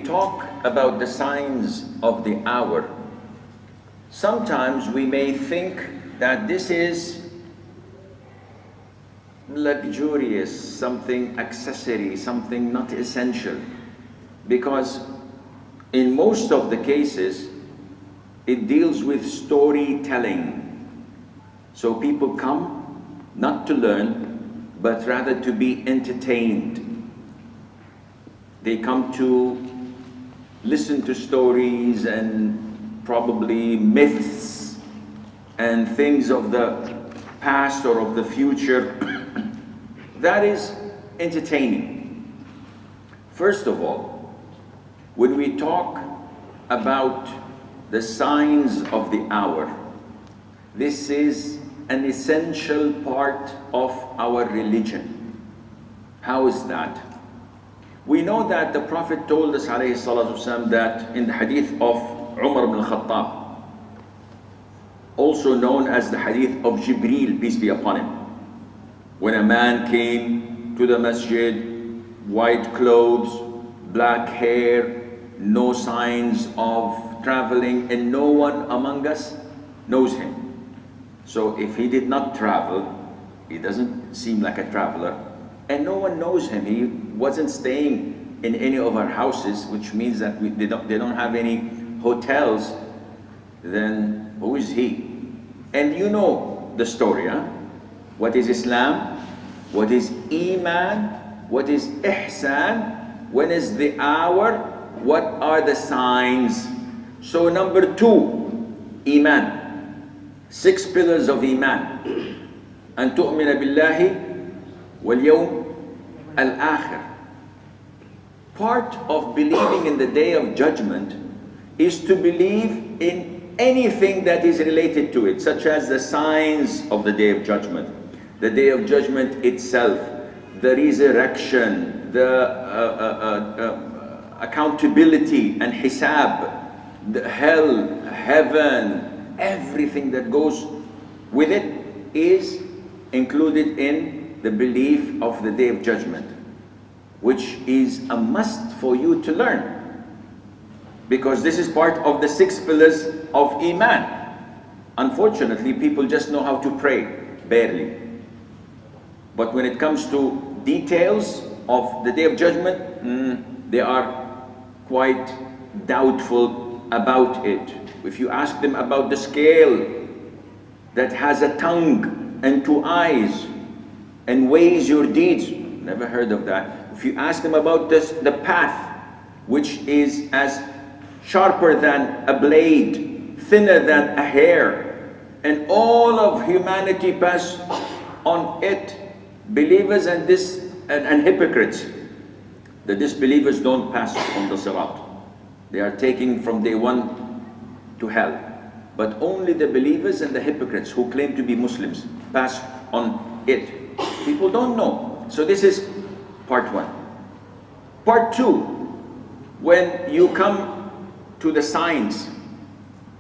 talk about the signs of the hour, sometimes we may think that this is luxurious, something accessory, something not essential, because in most of the cases it deals with storytelling. So people come not to learn, but rather to be entertained. They come to listen to stories and probably myths and things of the past or of the future. That is entertaining. First of all, when we talk about the signs of the hour, this is an essential part of our religion. How is that? We know that the Prophet told us ﷺ that in the Hadith of Umar ibn al-Khattab, also known as the Hadith of Jibreel, peace be upon him, when a man came to the masjid, white clothes, black hair, no signs of traveling, and no one among us knows him. So if he did not travel, he doesn't seem like a traveler, and no one knows him. He wasn't staying in any of our houses, which means that they don't have any hotels. Then who is he? And you know the story, huh? What is Islam? What is Iman? What is Ihsan? When is the hour? What are the signs? So number 2, Iman. 6 pillars of Iman. أن تؤمن بالله واليوم الآخر. Part of believing in the Day of Judgment is to believe in anything that is related to it, such as the signs of the Day of Judgment, the Day of Judgment itself, the resurrection, the accountability and hisab, the hell, heaven, everything that goes with it is included in the belief of the Day of Judgment, which is a must for you to learn, because this is part of the 6 pillars of Iman. Unfortunately, people just know how to pray, barely. But when it comes to details of the Day of Judgment, they are quite doubtful about it. If you ask them about the scale that has a tongue and 2 eyes and weighs your deeds, never heard of that. If you ask them about the path, which is as sharper than a blade, thinner than a hair, and all of humanity pass on it, believers and hypocrites. The disbelievers don't pass on the sirat. They are taken from day 1 to hell. But only the believers and the hypocrites who claim to be Muslims pass on it. People don't know. So this is part 1. Part 2, when you come to the signs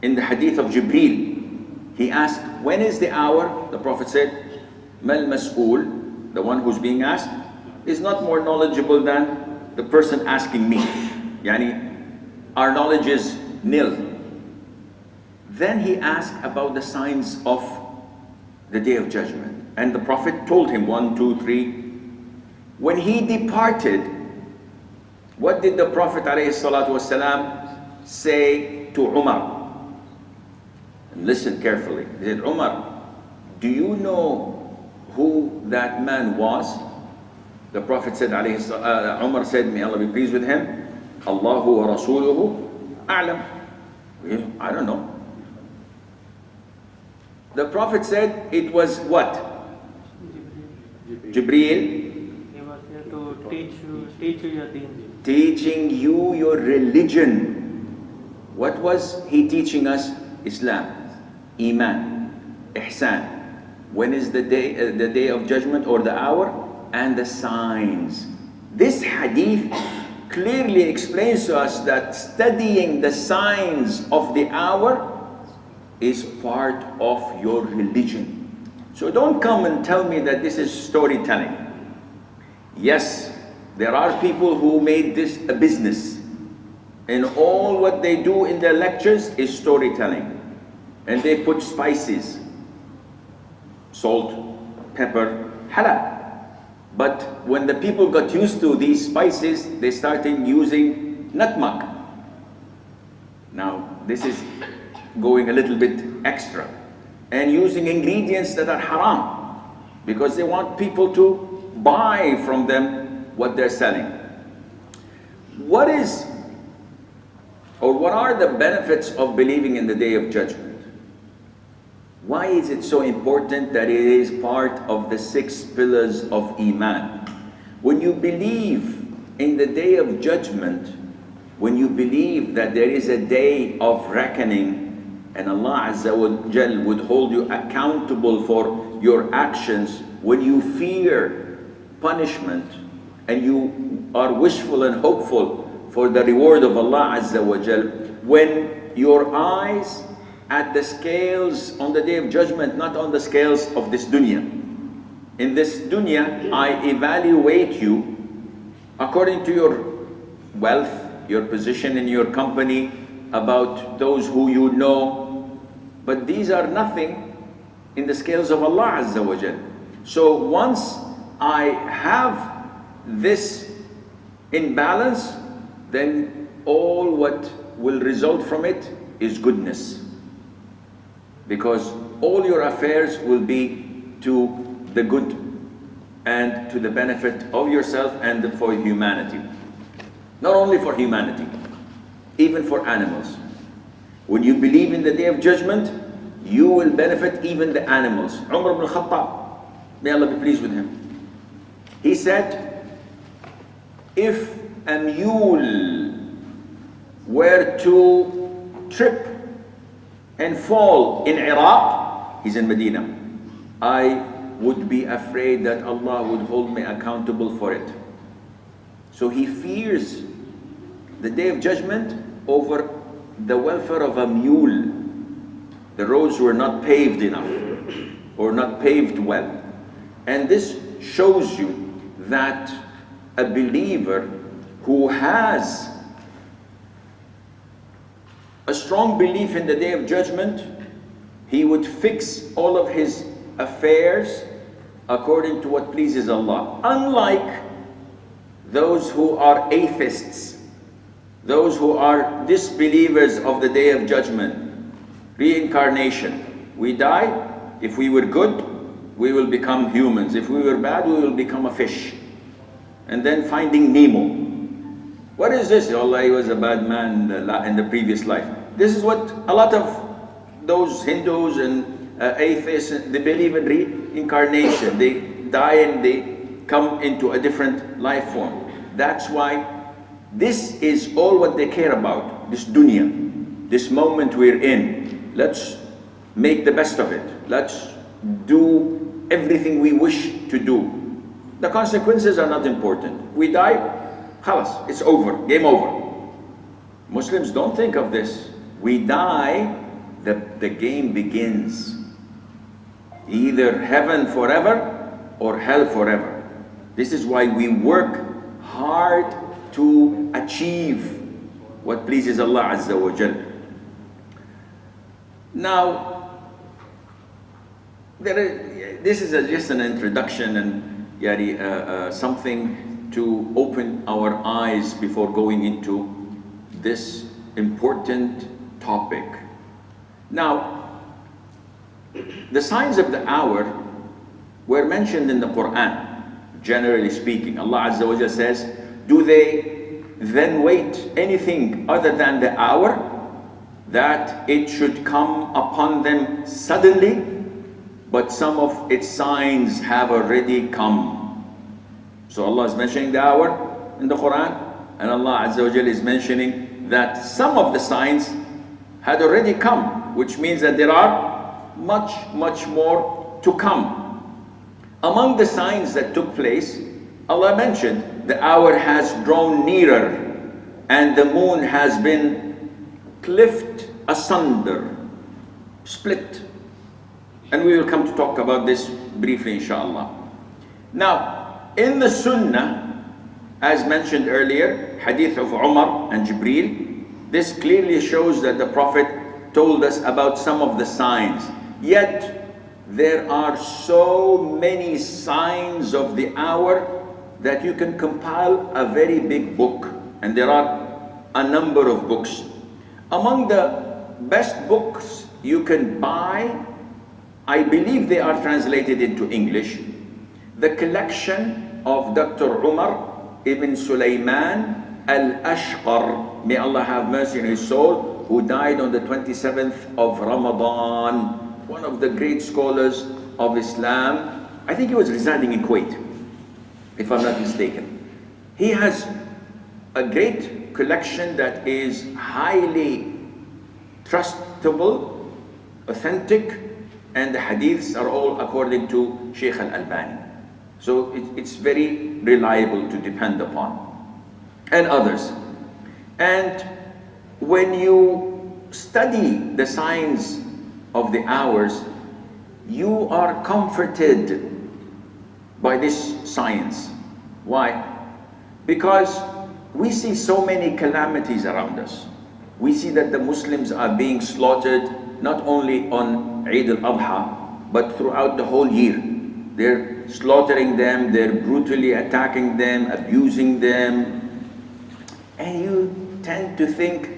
in the Hadith of Jibreel, he asked, when is the hour? The Prophet said, Mal mas'ul, the one who's being asked, is not more knowledgeable than the person asking me. Yani, our knowledge is nil. Then he asked about the signs of the Day of Judgment. And the Prophet told him 1, 2, 3. When he departed, what did the Prophet ﷺ say to Umar? And listen carefully. He said, Umar, do you know who that man was? The Prophet said, Umar said, may Allah be pleased with him, Allahu wa Rasuluhu a'lam. I don't know. The Prophet said it was what? Jibreel. He was here to teach you your deen. Teaching you your religion. What was he teaching us? Islam, Iman, Ihsan. When is the day of Judgment or the hour? And the signs. This hadith clearly explains to us that studying the signs of the hour is part of your religion. So don't come and tell me that this is storytelling. Yes, there are people who made this a business. And all what they do in their lectures is storytelling. And they put spices, salt, pepper, halal. But when the people got used to these spices, they started using nutmeg. Now, this is going a little bit extra. And using ingredients that are haram, because they want people to buy from them what they're selling. What are the benefits of believing in the Day of Judgment? Why is it so important that it is part of the 6 pillars of Iman? When you believe in the Day of Judgment, when you believe that there is a day of reckoning and Allah Azza wa Jal would hold you accountable for your actions, when you fear punishment and you are wishful and hopeful for the reward of Allah Azza wa Jal, when your eyes at the scales on the Day of Judgment, not on the scales of this dunya. In this dunya, I evaluate you according to your wealth, your position in your company, about those who you know. But these are nothing in the scales of Allah Azza wa Jal. So once I have this in balance, then all what will result from it is goodness. Because all your affairs will be to the good and to the benefit of yourself and for humanity. Not only for humanity, even for animals. When you believe in the Day of Judgment, you will benefit even the animals. Umar ibn Khattab, may Allah be pleased with him, he said, if a mule were to trip and fall in Iraq, he's in Medina, I would be afraid that Allah would hold me accountable for it. So he fears the Day of Judgment over the welfare of a mule. The roads were not paved enough or not paved well. And this shows you that a believer who has a strong belief in the Day of Judgment, he would fix all of his affairs according to what pleases Allah. Unlike those who are atheists, those who are disbelievers of the Day of Judgment, reincarnation. We die, if we were good, we will become humans. If we were bad, we will become a fish. And then finding Nemo. What is this? Allah, he was a bad man in the previous life. This is what a lot of those Hindus and atheists, they believe in reincarnation. They die and they come into a different life form. That's why this is all what they care about, this dunya, this moment we're in. Let's make the best of it. Let's do everything we wish to do. The consequences are not important. We die, khalas, it's over, game over. Muslims don't think of this. We die, the game begins. Either heaven forever or hell forever. This is why we work hard to achieve what pleases Allah Azza wa Jal. Now, this is just an introduction and something to open our eyes before going into this important topic. Now, the signs of the hour were mentioned in the Quran, generally speaking. Allah Azza wa Jalla says, do they then wait anything other than the hour, that it should come upon them suddenly? But some of its signs have already come. So Allah is mentioning the hour in the Quran, and Allah Azza wa Jalla is mentioning that some of the signs had already come, which means that there are much more to come. Among the signs that took place, Allah mentioned the hour has drawn nearer and the moon has been cleft asunder, split. And we will come to talk about this briefly, inshallah. Now, in the Sunnah, as mentioned earlier, Hadith of Umar and Jibreel, This clearly shows that the Prophet told us about some of the signs. Yet, there are so many signs of the hour that you can compile a very big book. And there are a number of books. Among the best books you can buy, I believe they are translated into English, the collection of Dr. Umar ibn Sulaiman al-Ashqar, may Allah have mercy on his soul, who died on the 27th of Ramadan, one of the great scholars of Islam. I think he was residing in Kuwait, if I'm not mistaken. He has a great collection that is highly trustable, authentic, and the hadiths are all according to Sheikh al-Albani. So it's very reliable to depend upon, and others. And when you study the signs of the hours, you are comforted by this science. Why? Because we see so many calamities around us. We see that the Muslims are being slaughtered not only on Eid al-Adha, but throughout the whole year. They're slaughtering them, they're brutally attacking them, abusing them. And you tend to think,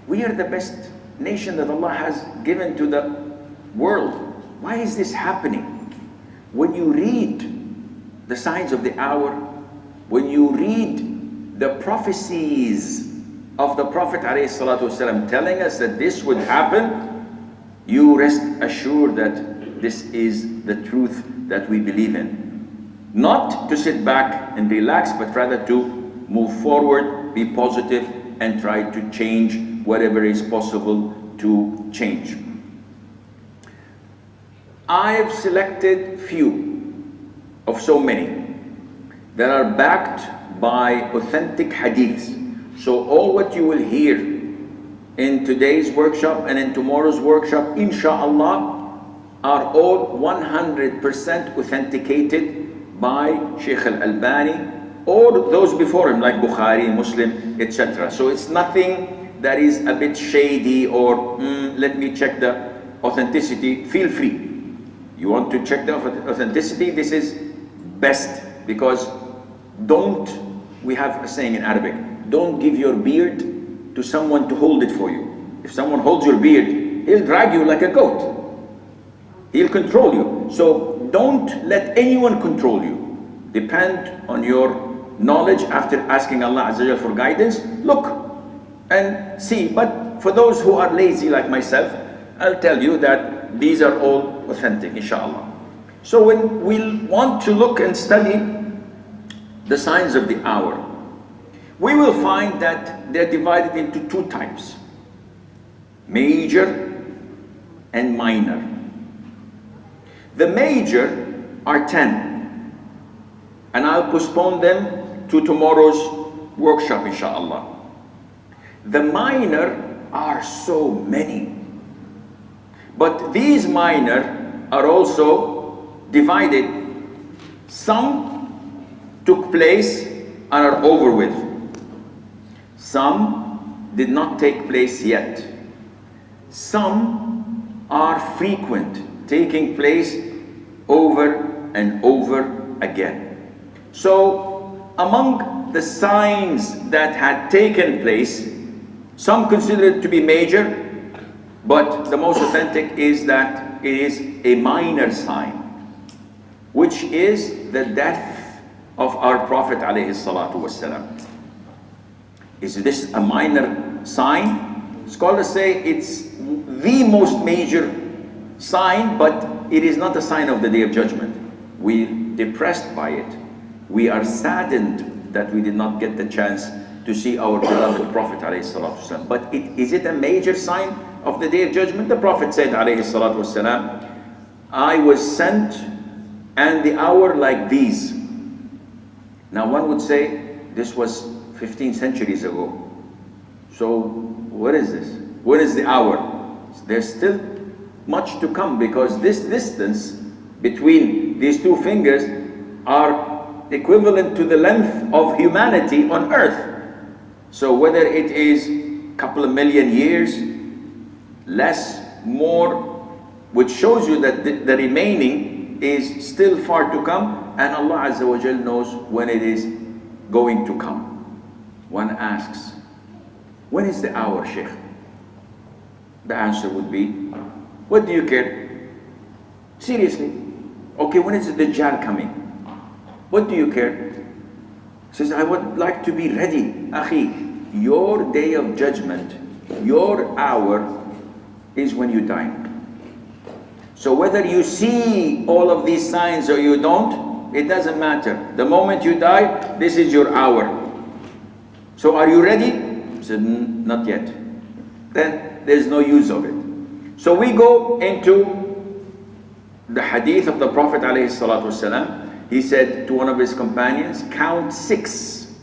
we are the best nation that Allah has given to the world. Why is this happening? When you read the signs of the hour, when you read the prophecies of the Prophet ﷺ telling us that this would happen, you rest assured that this is the truth that we believe in. Not to sit back and relax, but rather to move forward, be positive, and try to change whatever is possible to change. I've selected few of so many that are backed by authentic hadiths. So all what you will hear in today's workshop and in tomorrow's workshop, inshallah, are all 100% authenticated by Sheikh al-Albani or those before him like Bukhari, Muslim, etc. So it's nothing that is a bit shady or let me check the authenticity. Feel free. You want to check the authenticity, this is best, because we have a saying in Arabic, don't give your beard to someone to hold it for you. If someone holds your beard, he'll drag you like a goat. He'll control you. So don't let anyone control you. Depend on your knowledge after asking Allah Azza wa Jalla for guidance. Look and see. But for those who are lazy like myself, I'll tell you that these are all authentic, inshallah. So when we want to look and study the signs of the hour, we will find that they're divided into two types: major and minor. The major are 10, and I'll postpone them to tomorrow's workshop, inshallah. The minor are so many, but these minor are also divided. Some took place and are over with. Some did not take place yet. Some are frequent, taking place over and over again. So among the signs that had taken place, some consider it to be major, but the most authentic is that it is a minor sign, which is the death of our Prophet ﷺ. Is this a minor sign? Scholars say it's the most major sign, but it is not a sign of the Day of Judgment. We're depressed by it. We are saddened that we did not get the chance to see our beloved Prophet ﷺ. But is it a major sign of the Day of Judgment? The Prophet said ﷺ, I was sent and the hour like these. Now one would say this was 15 centuries ago. So what is this? What is the hour? There's still much to come, because this distance between these two fingers are equivalent to the length of humanity on earth. So whether it is couple of million years, less, more, which shows you that the remaining is still far to come, and Allah Azza wa Jal knows when it is going to come. One asks, when is the hour, Sheikh? The answer would be, what do you care? Seriously. Okay, when is the Dajjal coming? What do you care? He says, I would like to be ready. Akhi, your day of judgment, your hour is when you die. So whether you see all of these signs or you don't, it doesn't matter. The moment you die, this is your hour. So are you ready? He said, not yet. Then there's no use of it. So we go into the hadith of the Prophet ﷺ. He said to one of his companions, count 6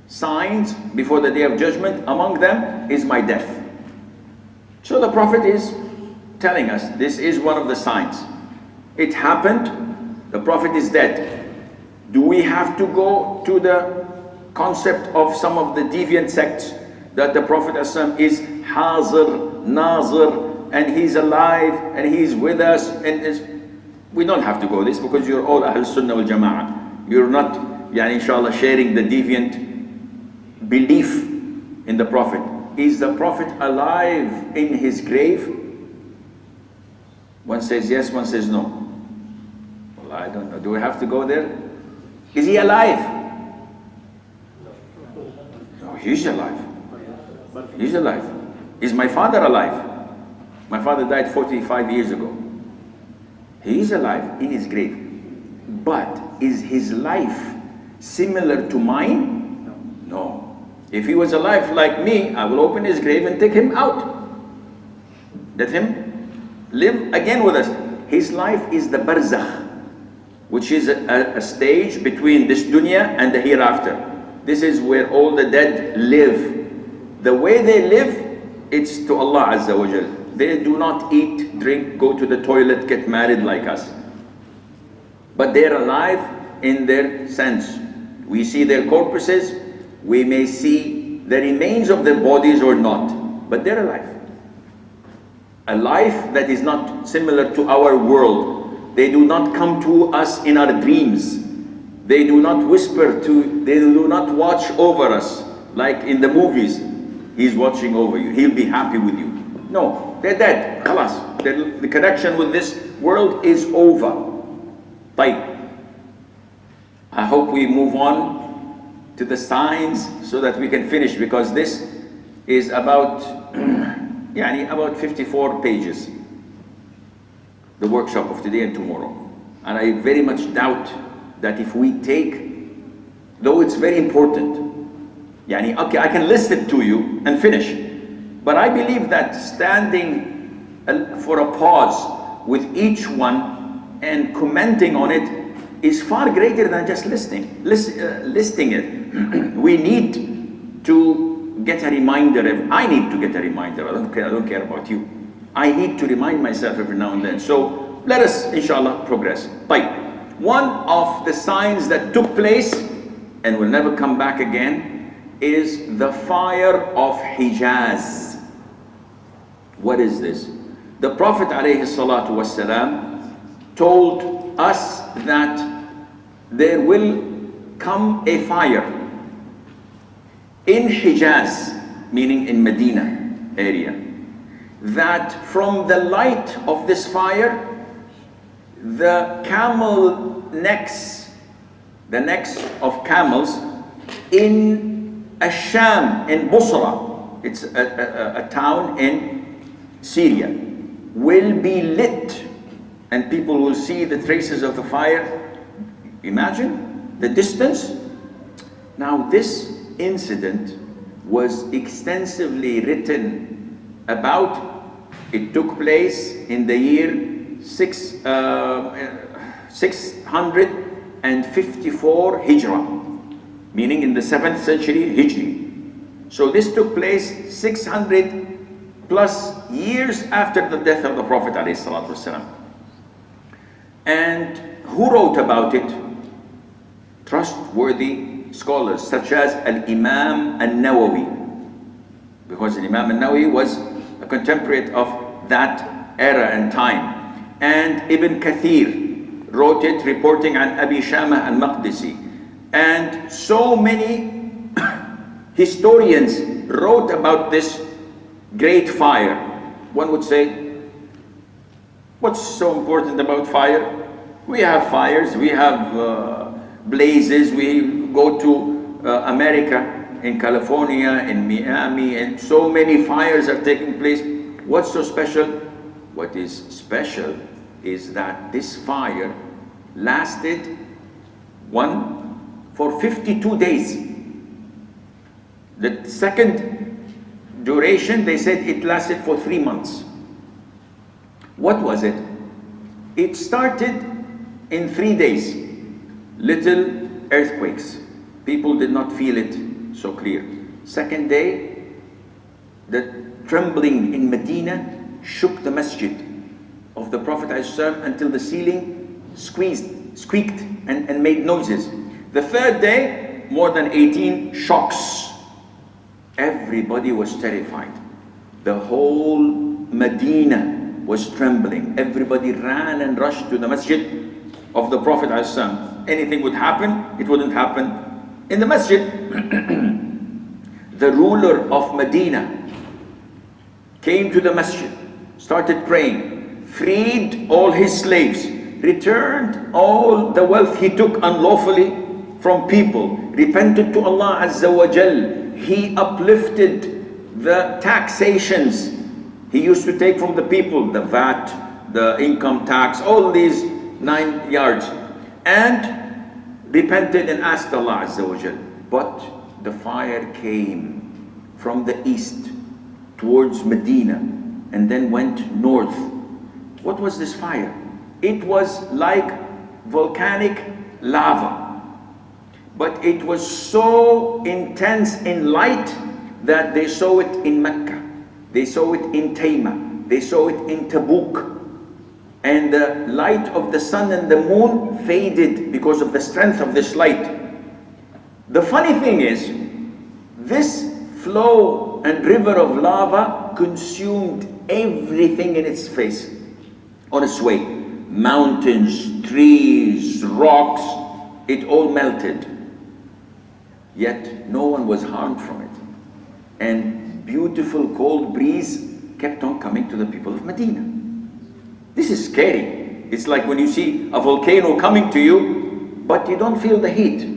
signs before the day of judgment. Among them is my death. So the Prophet is telling us this is one of the signs. It happened, the Prophet is dead. Do we have to go to the concept of some of the deviant sects that the Prophet ﷺ is Hazir, Nazir, and he's alive and he's with us? And we don't have to go this, because you're all Ahl Sunnah wal Jama'ah. You're not, inshallah, sharing the deviant belief in the Prophet. Is the Prophet alive in his grave? One says yes, one says no. Well, I don't know. Do we have to go there? Is he alive? No, he's alive. He's alive. Is my father alive? My father died 45 years ago. He is alive in his grave. But is his life similar to mine? No. If he was alive like me, I will open his grave and take him out. Let him live again with us. His life is the barzakh, which is a stage between this dunya and the hereafter. This is where all the dead live. The way they live, it's to Allah Azza wa Jal. They do not eat, drink, go to the toilet, get married like us. But they're alive in their sense. We see their corpses, we may see the remains of their bodies or not, but they're alive. A life that is not similar to our world. They do not come to us in our dreams. They do not whisper they do not watch over us like in the movies. He's watching over you, he'll be happy with you. No, they're dead. Khalas. The connection with this world is over. Tayyib. I hope we move on to the signs so that we can finish, because this is about about 54 pages, the workshop of today and tomorrow. And I very much doubt that if we take, though it's very important, okay, I can list it to you and finish, but I believe that standing for a pause with each one and commenting on it is far greater than just listing it. We need to get a reminder. I need to get a reminder. I don't care about you. I need to remind myself every now and then. So let us, inshallah, progress. One of the signs that took place and will never come back again is the fire of Hejaz. What is this? The Prophet ﷺ told us that there will come a fire in Hejaz, meaning in Medina area, that from the light of this fire, the camel necks, the necks of camels in Asham, in Busra, it's a town in Syria, will be lit, and people will see the traces of the fire. Imagine the distance. Now this incident was extensively written about. It took place in the year 654 Hijrah, meaning in the 7th century Hijri. So this took place 600 plus years after the death of the Prophet ﷺ. And who wrote about it? Trustworthy scholars such as Al-Imam Al-Nawawi. because Imam al-Nawawi was a contemporary of that era and time. And Ibn Kathir wrote it, reporting on Abi Shama al-Maqdisi. And so many historians wrote about this great fire. One would say, what's so important about fire? We have fires, we have blazes, we go to America, in California, in Miami, and so many fires are taking place. What's so special? What is special is that this fire lasted for 52 days. The second duration, they said it lasted for 3 months. What was it? It started in 3 days. Little earthquakes. People did not feel it so clear. Second day, the trembling in Medina shook the masjid of the Prophet ﷺ until the ceiling squeaked and made noises. The third day, more than 18 shocks. Everybody was terrified. The whole Medina was trembling. Everybody ran and rushed to the masjid of the Prophet ﷺ. Anything would happen, it wouldn't happen in the masjid. The ruler of Medina came to the masjid, started praying, freed all his slaves, returned all the wealth he took unlawfully from people, repented to Allah Azza wa Jal. He uplifted the taxations he used to take from the people, the VAT, the income tax, all these 9 yards, and repented and asked Allah Azza wa Jal. But the fire came from the east towards Medina and then went north. What was this fire? It was like volcanic lava, but it was so intense in light that they saw it in Mecca, they saw it in Taymah, they saw it in Tabuk. And the light of the sun and the moon faded because of the strength of this light. The funny thing is, this flow and river of lava consumed everything in its face, on its way. Mountains, trees, rocks, it all melted. Yet no one was harmed from it. And beautiful cold breeze kept on coming to the people of Medina. This is scary. It's like when you see a volcano coming to you, but you don't feel the heat.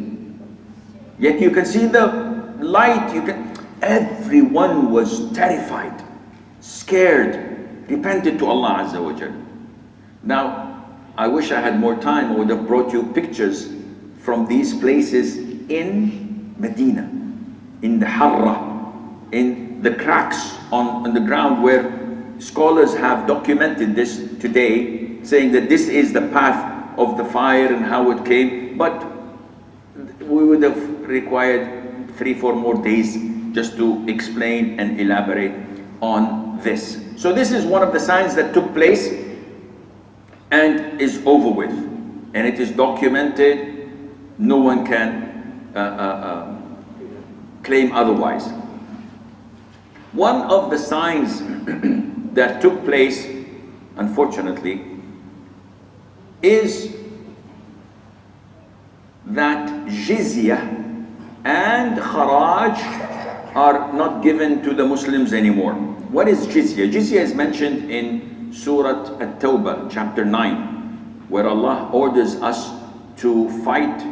Yet you can see the light. Everyone was terrified, scared, repented to Allah Azza wa Jal. Now, I wish I had more time. I would have brought you pictures from these places in Medina, in the Harra, in the cracks on the ground where scholars have documented this today, saying that this is the path of the fire and how it came, but we would have required 3-4 more days just to explain and elaborate on this. So this is one of the signs that took place and is over with, and it is documented. No one can claim otherwise. One of the signs that took place, unfortunately, is that Jizya and Kharaj are not given to the Muslims anymore. What is Jizya? Jizya is mentioned in Surah At-Tawbah, chapter 9, where Allah orders us to fight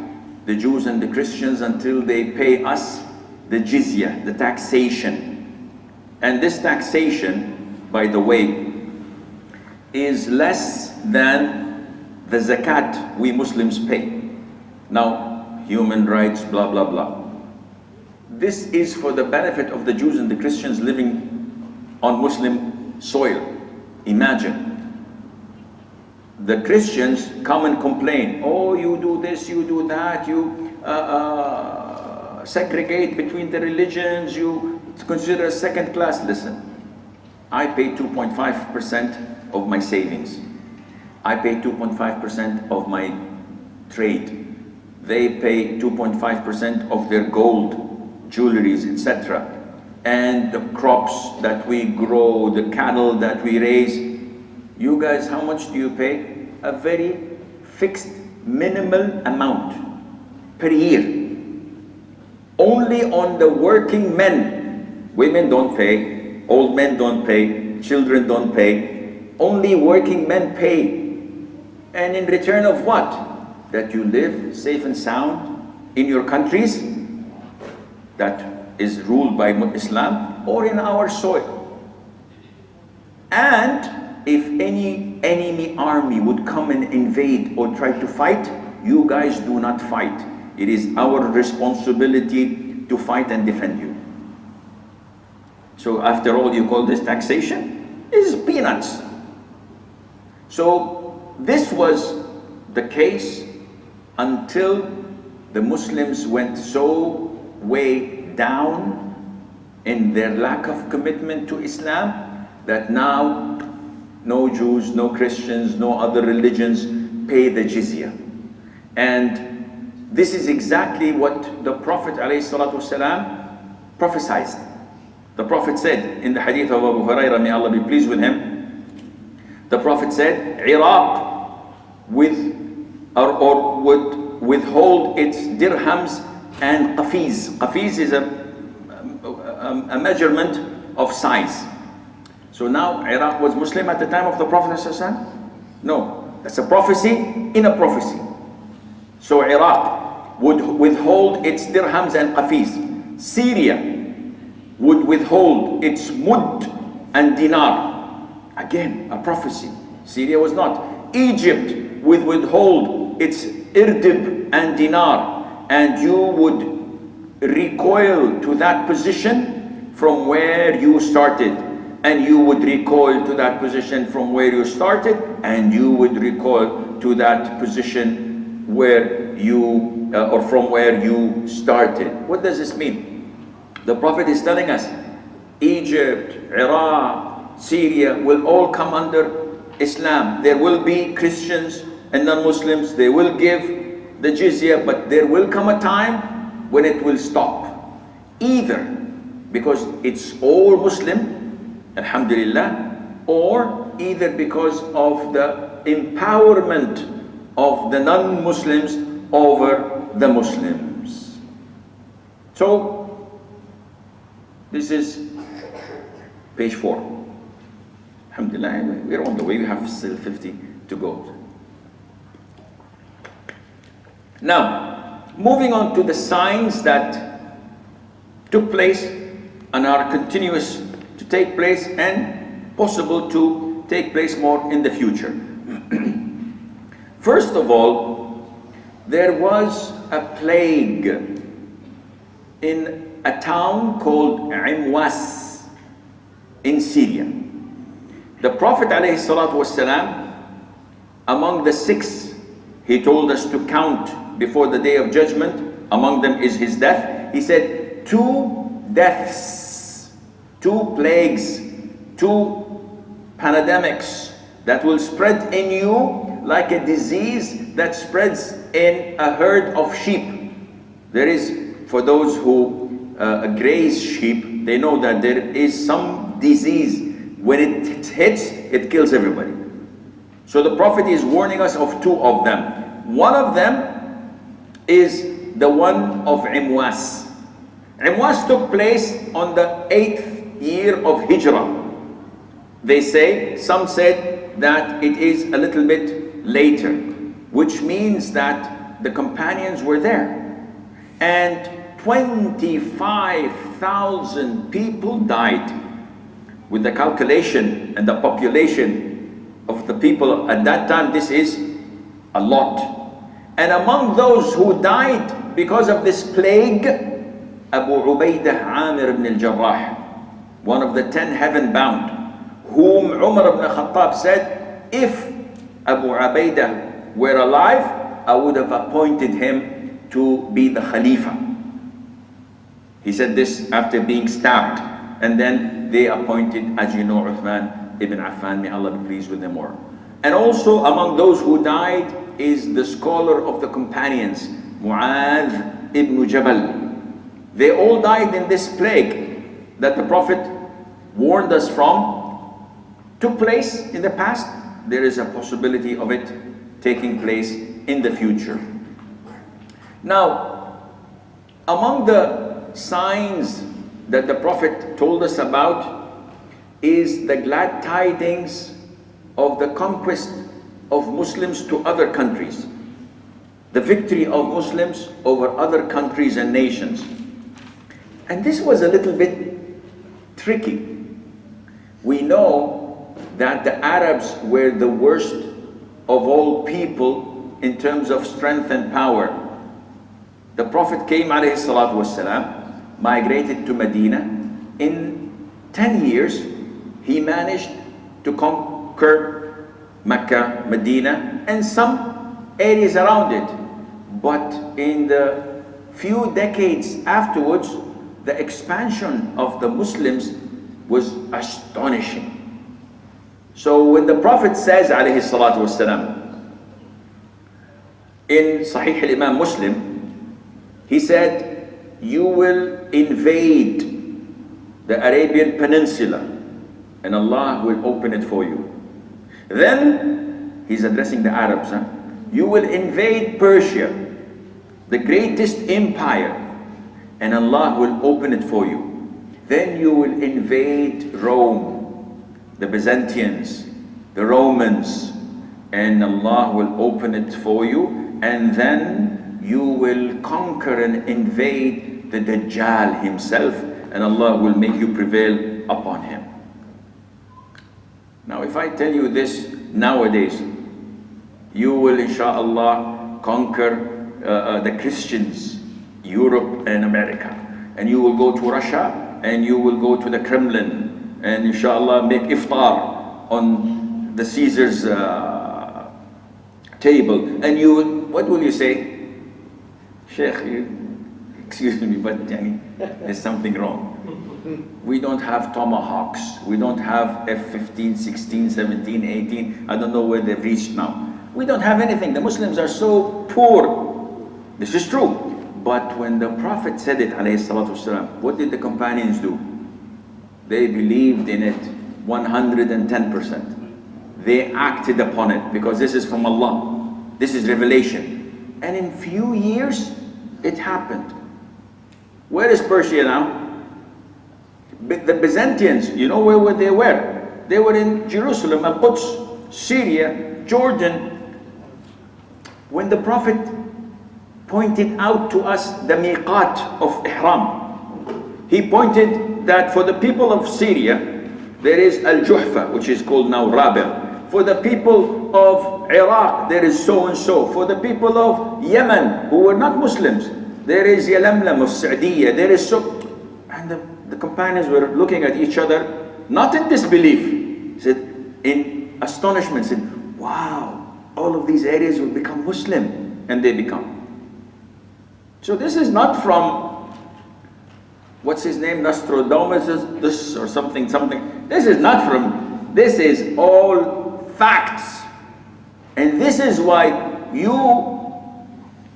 the Jews and the Christians until they pay us the Jizya, the taxation. And this taxation, by the way, is less than the zakat we Muslims pay. Now, human rights, blah, blah, blah. This is for the benefit of the Jews and the Christians living on Muslim soil. Imagine. The Christians come and complain, oh, you do this, you do that, you segregate between the religions, you consider a second class. Listen. I pay 2.5% of my savings. I pay 2.5% of my trade. They pay 2.5% of their gold, jewelries, etc. and the crops that we grow, the cattle that we raise. You guys, how much do you pay? A very fixed minimal amount per year. Only on the working men. Women don't pay, old men don't pay, children don't pay. Only working men pay. And in return of what? That you live safe and sound in your countries that is ruled by Islam, or in our soil. And if any enemy army would come and invade or try to fight, you guys do not fight. It is our responsibility to fight and defend you. So after all, you call this taxation? This is peanuts. So this was the case until the Muslims went so way down in their lack of commitment to Islam that now no Jews, no Christians, no other religions pay the jizya. And this is exactly what the Prophet ﷺ prophesied. The Prophet said in the Hadith of Abu Hurairah, may Allah be pleased with him, the Prophet said, Iraq would withhold its dirhams and qafiz. Qafiz is a measurement of size. So now Iraq was Muslim at the time of the Prophet ﷺ? No, that's a prophecy in a prophecy. So Iraq would withhold its dirhams and qafiz. Syria would withhold its mud and dinar. Again, a prophecy. Syria was not. Egypt would withhold its irdib and dinar, and you would recoil to that position from where you started, and you would recoil to that position from where you started, and you would recoil to that position where you or from where you started. What does this mean? The Prophet is telling us Egypt, Iraq, Syria will all come under Islam. There will be Christians and non-Muslims. They will give the jizya, but there will come a time when it will stop. Either because it's all Muslim, alhamdulillah, or either because of the empowerment of the non-Muslims over the Muslims. So this is page 4. Alhamdulillah, we're on the way. We have still 50 to go. Now, moving on to the signs that took place and are continuous to take place and possible to take place more in the future. First of all, there was a plague in a town called Imwas in Syria. The Prophet ﷺ, among the 6 he told us to count before the Day of Judgment, among them is his death. He said 2 deaths, 2 plagues, 2 pandemics that will spread in you like a disease that spreads in a herd of sheep. There is, for those who graze sheep, they know that there is some disease. When it hits, it kills everybody. So the Prophet is warning us of 2 of them. One of them is the one of Imwas. Imwas took place on the 8th year of Hijrah. They say, some said that it is a little bit later, which means that the companions were there. And 25,000 people died. With the calculation and the population of the people at that time, this is a lot. And among those who died because of this plague, Abu Ubaidah Amir ibn al-Jarrah, one of the 10 heaven-bound, whom Umar ibn Khattab said, if Abu Ubaidah were alive, I would have appointed him to be the Khalifa. He said this after being stabbed, and then they appointed, as you know, Uthman ibn Affan, may Allah be pleased with them more. And also among those who died is the scholar of the companions, Mu'adh ibn Jabal. They all died in this plague. that the Prophet warned us from took place in the past, there is a possibility of it taking place in the future. Now, among the signs that the Prophet told us about is the glad tidings of the conquest of Muslims to other countries, the victory of Muslims over other countries and nations. And this was a little bit tricky. We know that the Arabs were the worst of all people in terms of strength and power. The Prophet came, alayhi salatu wasalam, migrated to Medina. In 10 years, he managed to conquer Mecca, Medina, and some areas around it. But in the few decades afterwards, the expansion of the Muslims was astonishing. So when the Prophet says, alayhi salatu wasalam, in Sahih al-Imam Muslim, he said, you will invade the Arabian Peninsula and Allah will open it for you. Then, he's addressing the Arabs, you will invade Persia, the greatest empire, and Allah will open it for you. Then you will invade Rome, the Byzantines, the Romans, and Allah will open it for you. And then you will conquer and invade the Dajjal himself, and Allah will make you prevail upon him. Now, if I tell you this nowadays, you will, inshaAllah, conquer the Christians, Europe and America, and you will go to Russia, and you will go to the Kremlin, and inshallah make iftar on the Caesar's table, and you will, what will you say? Sheikh, excuse me, but there's something wrong. We don't have tomahawks, we don't have F-15, 16, 17, 18, I don't know where they've reached now. We don't have anything. The Muslims are so poor. This is true. But when the Prophet said it, alayhi salatu wasalam, what did the companions do? They believed in it 110%. They acted upon it because this is from Allah. This is revelation. And in few years, it happened. Where is Persia now? The Byzantines, you know where they were? They were in Jerusalem, Al-Quds, Syria, Jordan. When the Prophet pointed out to us the miqat of Ihram, he pointed that for the people of Syria, there is Al-Juhfa, which is called now Rabia. For the people of Iraq, there is so and so. For the people of Yemen, who were not Muslims, there is Yalamlam of Saudiya, there is so. And the companions were looking at each other, not in disbelief, said, in astonishment, said, wow, all of these areas will become Muslim, and they become. So this is not from, what's his name, Nostradamus, this or something. This is not from, this is all facts. And this is why you,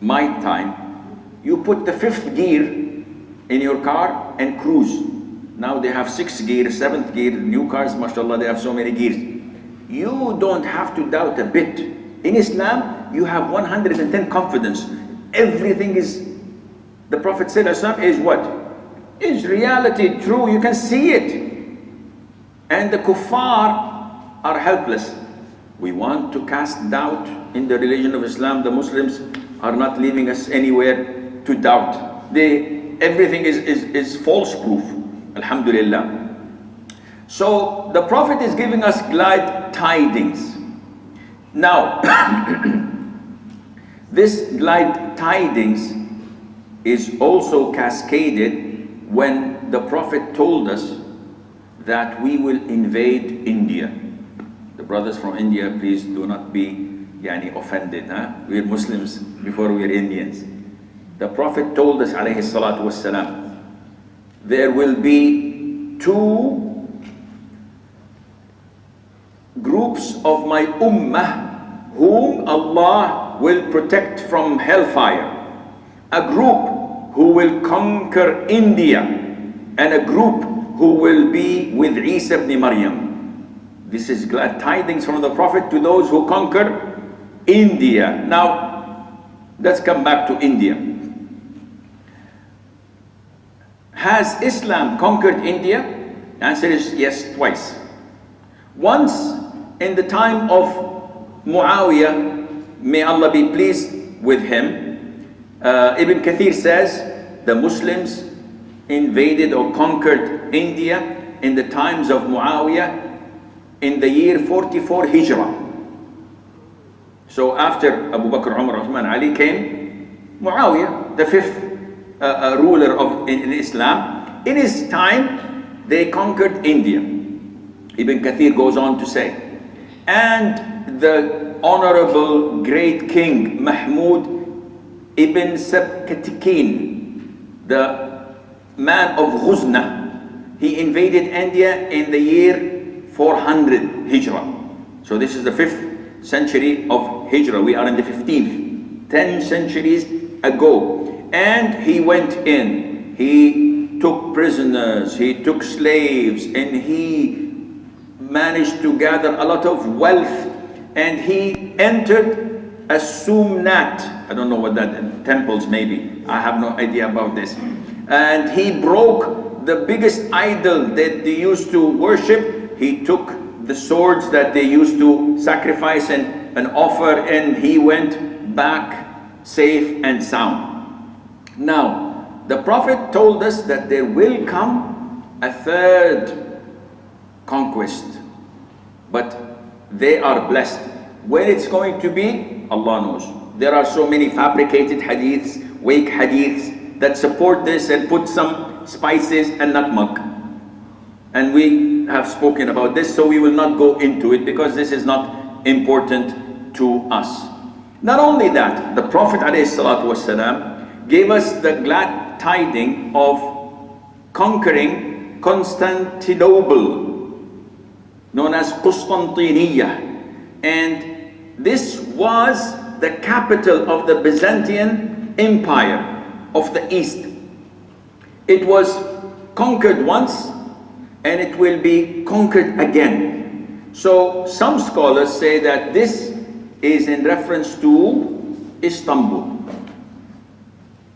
my time, you put the 5th gear in your car and cruise. Now they have 6th gear, 7th gear, new cars, mashallah, they have so many gears. You don't have to doubt a bit. In Islam, you have 110 confidence. Everything is, the Prophet said, is what? Is reality, true, you can see it. And the kuffar are helpless. We want to cast doubt in the religion of Islam. The Muslims are not leaving us anywhere to doubt. Everything is false proof, alhamdulillah. So the Prophet is giving us glad tidings. Now, this glad tidings is also cascaded when the Prophet told us that we will invade India. The brothers from India, please do not be offended. We are Muslims before we are Indians. The Prophet told us, alayhi salatu wassalam, there will be 2 groups of my ummah whom Allah will protect from hellfire. A group who will conquer India, and a group who will be with Isa ibn Maryam. This is glad tidings from the Prophet to those who conquer India. Now, let's come back to India. Has Islam conquered India? The answer is yes, twice. Once in the time of Muawiyah, may Allah be pleased with him. Ibn Kathir says the Muslims invaded or conquered India in the times of Muawiyah in the year 44 Hijrah. So after Abu Bakr, Umar, Uthman, Ali came Muawiyah, the fifth ruler in Islam. In his time, they conquered India. Ibn Kathir goes on to say, and the honorable great king Mahmud ibn Sabkatikin, the man of Ghuzna, he invaded India in the year 400 Hijrah. So this is the 5th century of Hijrah. We are in the 15th, 10 centuries ago. And he went in, he took prisoners, he took slaves, and he managed to gather a lot of wealth, and he entered a Sumnat. I don't know what that, temples maybe, I have no idea about this. And he broke the biggest idol that they used to worship. He took the swords that they used to sacrifice and offer, and he went back safe and sound. Now, the Prophet told us that there will come a third conquest, but they are blessed. When it's going to be, Allah knows. There are so many fabricated hadiths, wake hadiths that support this and put some spices and nutmeg. And we have spoken about this, so we will not go into it because this is not important to us. Not only that, the Prophet ﷺ gave us the glad tiding of conquering Constantinople, known as Constantinople, and this was the capital of the Byzantine Empire of the East. It was conquered once, and it will be conquered again. So some scholars say that this is in reference to Istanbul.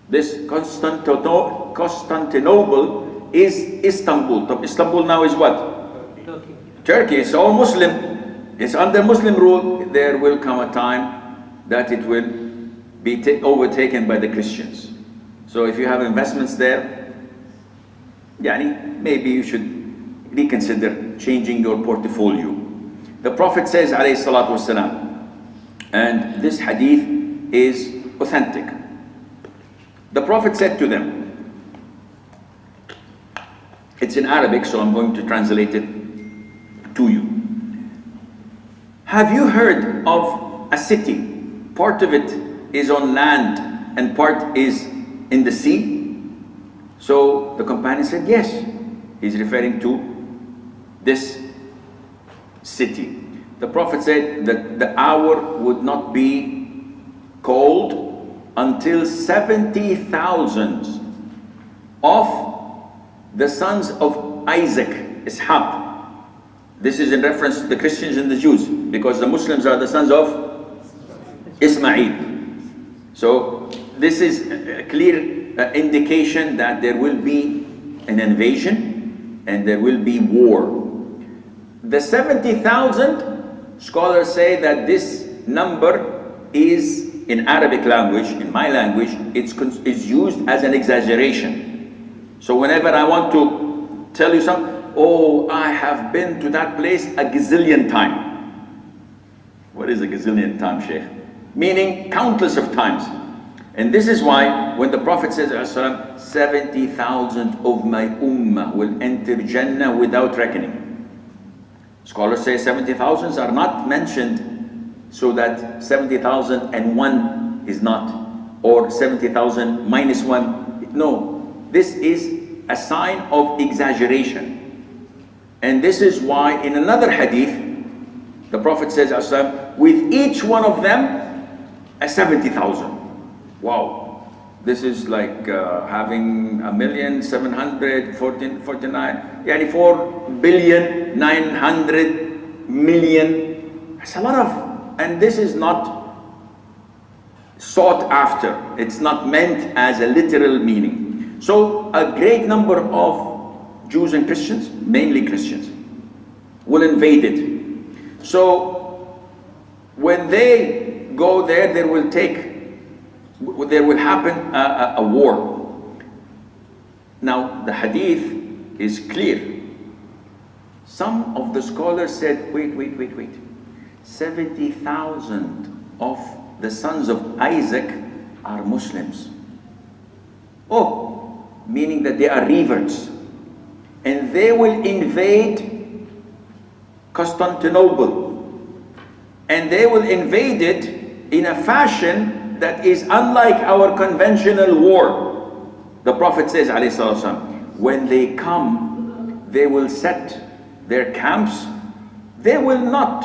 This Constantinople is Istanbul. Istanbul now is what? Turkey. Turkey. It's all Muslim. It's under Muslim rule. There will come a time that it will be overtaken by the Christians. So if you have investments there, maybe you should reconsider changing your portfolio. The Prophet says, alayhi salatu wasalam, and this hadith is authentic. The Prophet said to them, it's in Arabic, so I'm going to translate it to you. Have you heard of a city? Part of it is on land and part is in the sea? So the companion said, yes. He's referring to this city. The Prophet said that the hour would not be cold until 70,000 of the sons of Isaac, Ishaq. This is in reference to the Christians and the Jews, because the Muslims are the sons of Ismail. So this is a clear indication that there will be an invasion and there will be war. The 70,000, scholars say that this number is in Arabic language, in my language, it's used as an exaggeration. So whenever I want to tell you something, oh, I have been to that place a gazillion times. What is a gazillion times, Sheikh? Meaning countless of times. And this is why when the Prophet says, 70,000 of my ummah will enter Jannah without reckoning. Scholars say 70,000 are not mentioned so that 70,001 is not, or 70,000 minus 1. No, this is a sign of exaggeration. And this is why in another hadith, the Prophet says, with each one of them, a 70,000. Wow. This is like having 1,749. يعني 4,900,000,000. It's a lot of, and this is not sought after. It's not meant as a literal meaning. So a great number of Jews and Christians, mainly Christians, will invade it. So when they go there, there will happen a war. Now the hadith is clear. Some of the scholars said, wait. 70,000 of the sons of Isaac are Muslims. Oh, meaning that they are reverts. And they will invade Constantinople. And they will invade it in a fashion that is unlike our conventional war. The Prophet says, alayhi salatu, when they come, they will set their camps. They will not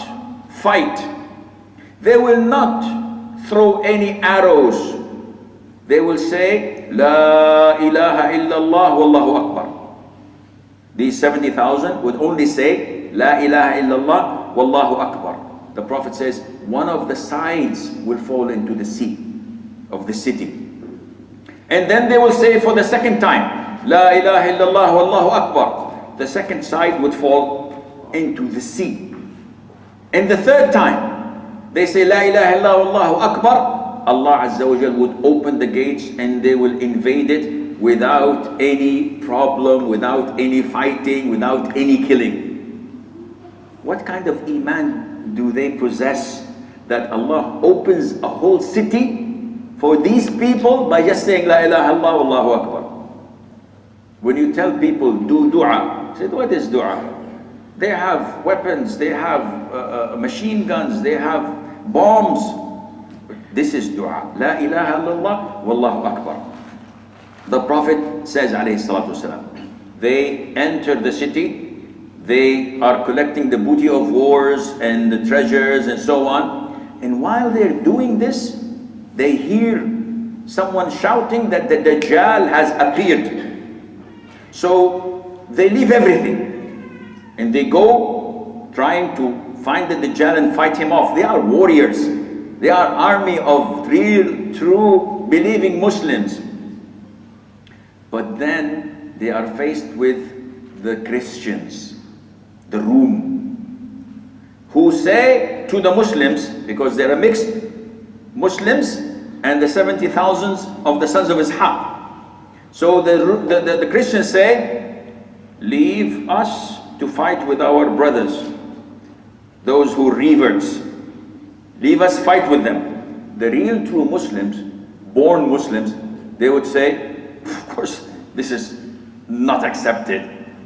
fight. They will not throw any arrows. They will say, La ilaha illallah wallahu akbar. These 70,000 would only say, La ilaha illallah wallahu akbar. The Prophet says, one of the sides will fall into the sea of the city. And then they will say for the second time, La ilaha illallah wallahu akbar. The second side would fall into the sea. And the third time, they say, La ilaha illallah wallahu akbar. Allah Azza wa Jal would open the gates and they will invade it without any problem, without any fighting, without any killing. What kind of iman do they possess that Allah opens a whole city for these people by just saying La ilaha illallah wallahu akbar? When you tell people do dua, say, what is dua? They have weapons, they have machine guns, they have bombs. This is dua. La ilaha illallah wallahu akbar. The Prophet says, alayhi salatu wasalam, they enter the city, they are collecting the booty of wars and the treasures and so on. And while they're doing this, they hear someone shouting that the Dajjal has appeared. So they leave everything and they go trying to find the Dajjal and fight him off. They are warriors. They are army of real, true, believing Muslims. But then they are faced with the Christians, the Rum, who say to the Muslims, because they are mixed Muslims and the 70,000 of the sons of Ishaq. So the Christians say, leave us to fight with our brothers, those who reverts. Leave us fight with them. The real true Muslims, born Muslims, they would say, of course, this is not accepted.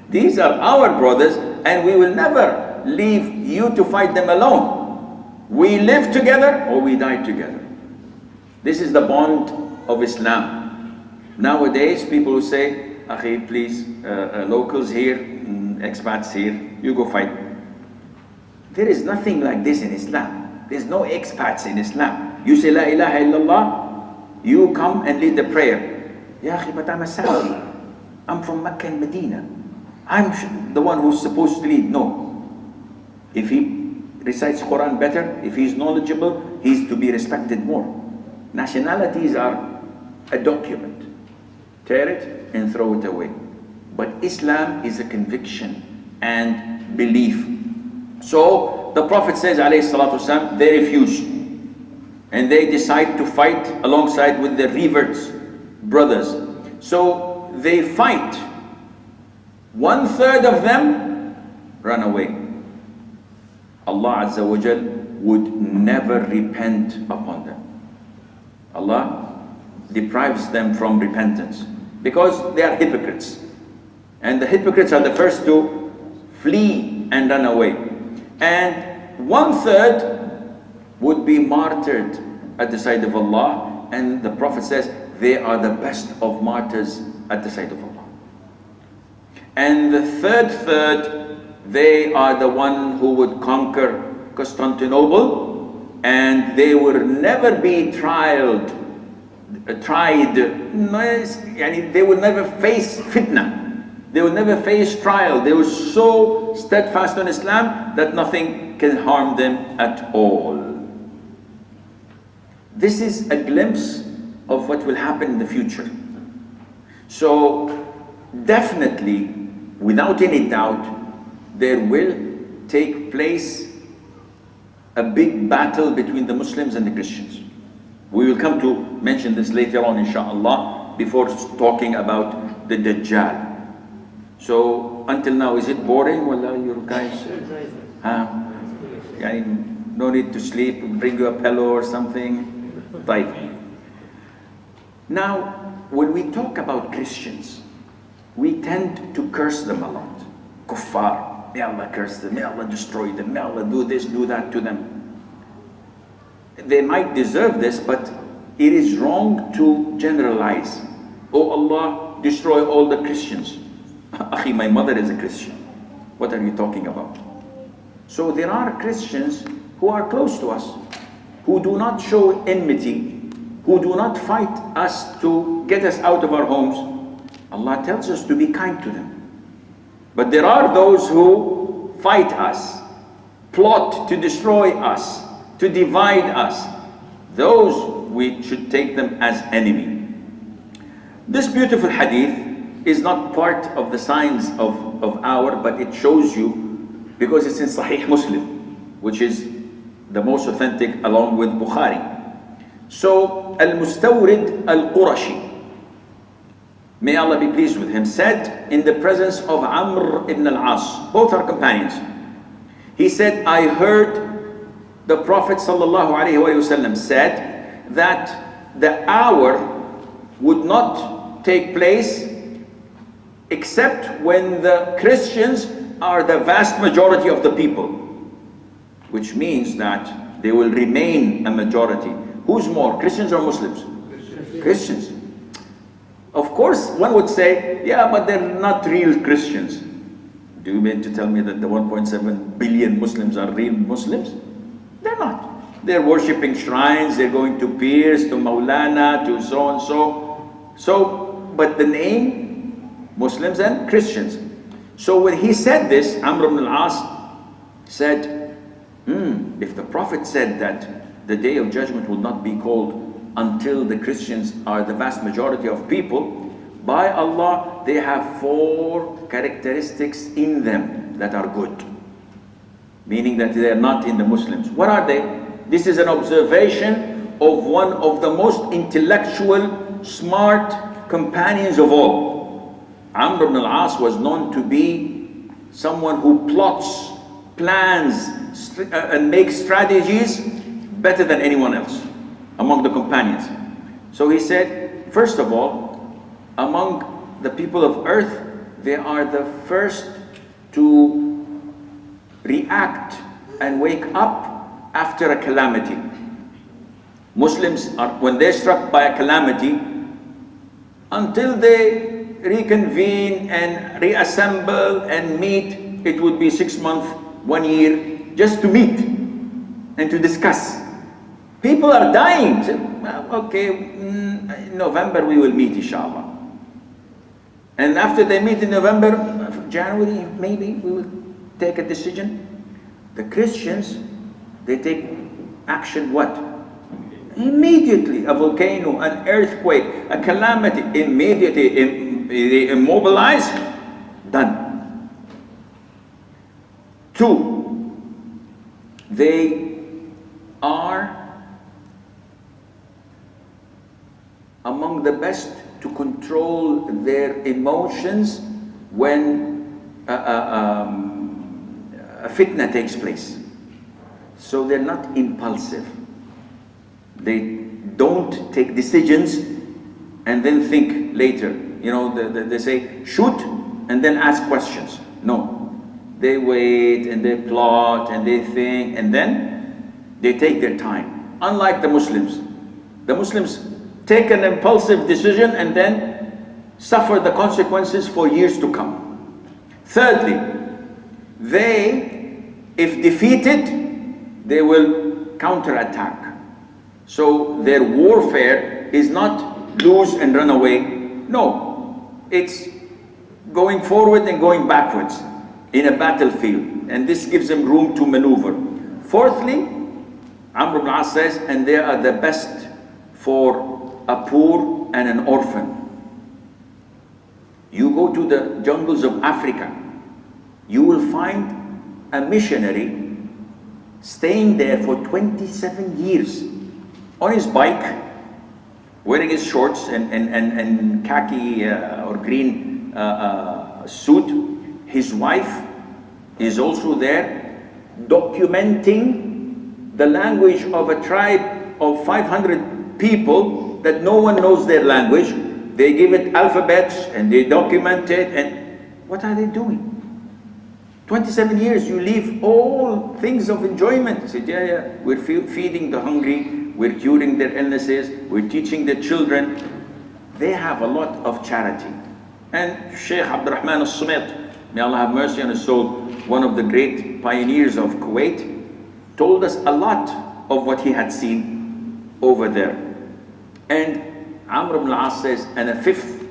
These are our brothers and we will never leave you to fight them alone. We live together or we die together. This is the bond of Islam. Nowadays, people who say, Akhi, please, locals here, expats here, you go fight. There is nothing like this in Islam. There's no expats in Islam. You say La ilaha illallah, you come and lead the prayer. Ya akhi, but I'm a Saudi. I'm from Mecca and Medina. I'm the one who's supposed to lead. No. If he recites Quran better, if he's knowledgeable, he's to be respected more. Nationalities are a document. Tear it and throw it away. But Islam is a conviction and belief. So the Prophet says, alayhi salatu wasalam, they refuse. And they decide to fight alongside with the reverts brothers. So they fight. 1/3 of them run away. Allah Azza wa Jal would never repent upon them. Allah deprives them from repentance because they are hypocrites. And the hypocrites are the first to flee and run away. And 1/3 would be martyred at the side of Allah. And the Prophet says, they are the best of martyrs at the side of Allah. And the third, they are the one who would conquer Constantinople, and they will never be tried. They will never face fitna. They will never face trial. They were so steadfast on Islam that nothing can harm them at all. This is a glimpse of what will happen in the future. So definitely, without any doubt, there will take place a big battle between the Muslims and the Christians. We will come to mention this later on, inshallah, before talking about the Dajjal. So until now, is it boring? Well, you guys, no need to sleep, bring you a pillow or something. Right. Now, when we talk about Christians, we tend to curse them a lot. Kuffar, may Allah curse them, may Allah destroy them, may Allah do this, do that to them. They might deserve this, but it is wrong to generalize. Oh Allah, destroy all the Christians. Akhi, my mother is a Christian. What are you talking about? So there are Christians who are close to us, who do not show enmity, who do not fight us to get us out of our homes. Allah tells us to be kind to them. But there are those who fight us, plot to destroy us, to divide us. Those we should take them as enemy. This beautiful hadith is not part of the signs of our, but it shows you, because it's in Sahih Muslim, which is the most authentic along with Bukhari. So, Al-Mustawrid Al-Qurashi, may Allah be pleased with him, said in the presence of Amr ibn al-As, both are companions. He said, I heard the Prophet ﷺ said that the hour would not take place except when the Christians are the vast majority of the people, which means that they will remain a majority. Who's more, Christians or Muslims? Christians. Of course, one would say, yeah, but they're not real Christians. Do you mean to tell me that the 1.7 billion Muslims are real Muslims? They're not. They're worshipping shrines, they're going to pirs, to Maulana, to so and so. But the name, Muslims and Christians. So when he said this, Amr ibn al-As said, if the Prophet said that the Day of Judgment will not be called until the Christians are the vast majority of people, by Allah, they have 4 characteristics in them that are good. Meaning that they are not in the Muslims. What are they? This is an observation of one of the most intellectual, smart companions of all. Amr ibn al-As was known to be someone who plots, plans, and makes strategies better than anyone else among the companions. So he said, first of all, among the people of earth, they are the first to react and wake up after a calamity. Muslims are, when they're struck by a calamity, until they reconvene and reassemble and meet, it would be 6 months, 1 year, just to meet and to discuss. People are dying. So, okay, in November we will meet, inshallah. And after they meet in November, January, maybe we will take a decision. The Christians, they take action what? Immediately. A volcano, an earthquake, a calamity, immediately they immobilize, done. 2, they are among the best to control their emotions when a fitna takes place. So they're not impulsive. They don't take decisions and then think later. You know, they say shoot and then ask questions. No, they wait and they plot and they think and then they take their time. Unlike the Muslims. The Muslims take an impulsive decision and then suffer the consequences for years to come. Thirdly, they, if defeated, they will counterattack. So their warfare is not lose and run away. No, it's going forward and going backwards in a battlefield, and this gives them room to maneuver. Fourthly, Amr ibn As says, and they are the best for a poor and an orphan. You go to the jungles of Africa, you will find a missionary staying there for 27 years on his bike, wearing his shorts and khaki or green suit. His wife is also there, documenting the language of a tribe of 500 people that no one knows their language. They give it alphabets and they document it. And what are they doing? 27 years, you leave all things of enjoyment. You say, yeah, we're feeding the hungry, we're curing their illnesses, we're teaching the children. They have a lot of charity. And Sheikh Abdurrahman al-Sumit, may Allah have mercy on his soul, one of the great pioneers of Kuwait, told us a lot of what he had seen over there. And Amr ibn al-As says, and a fifth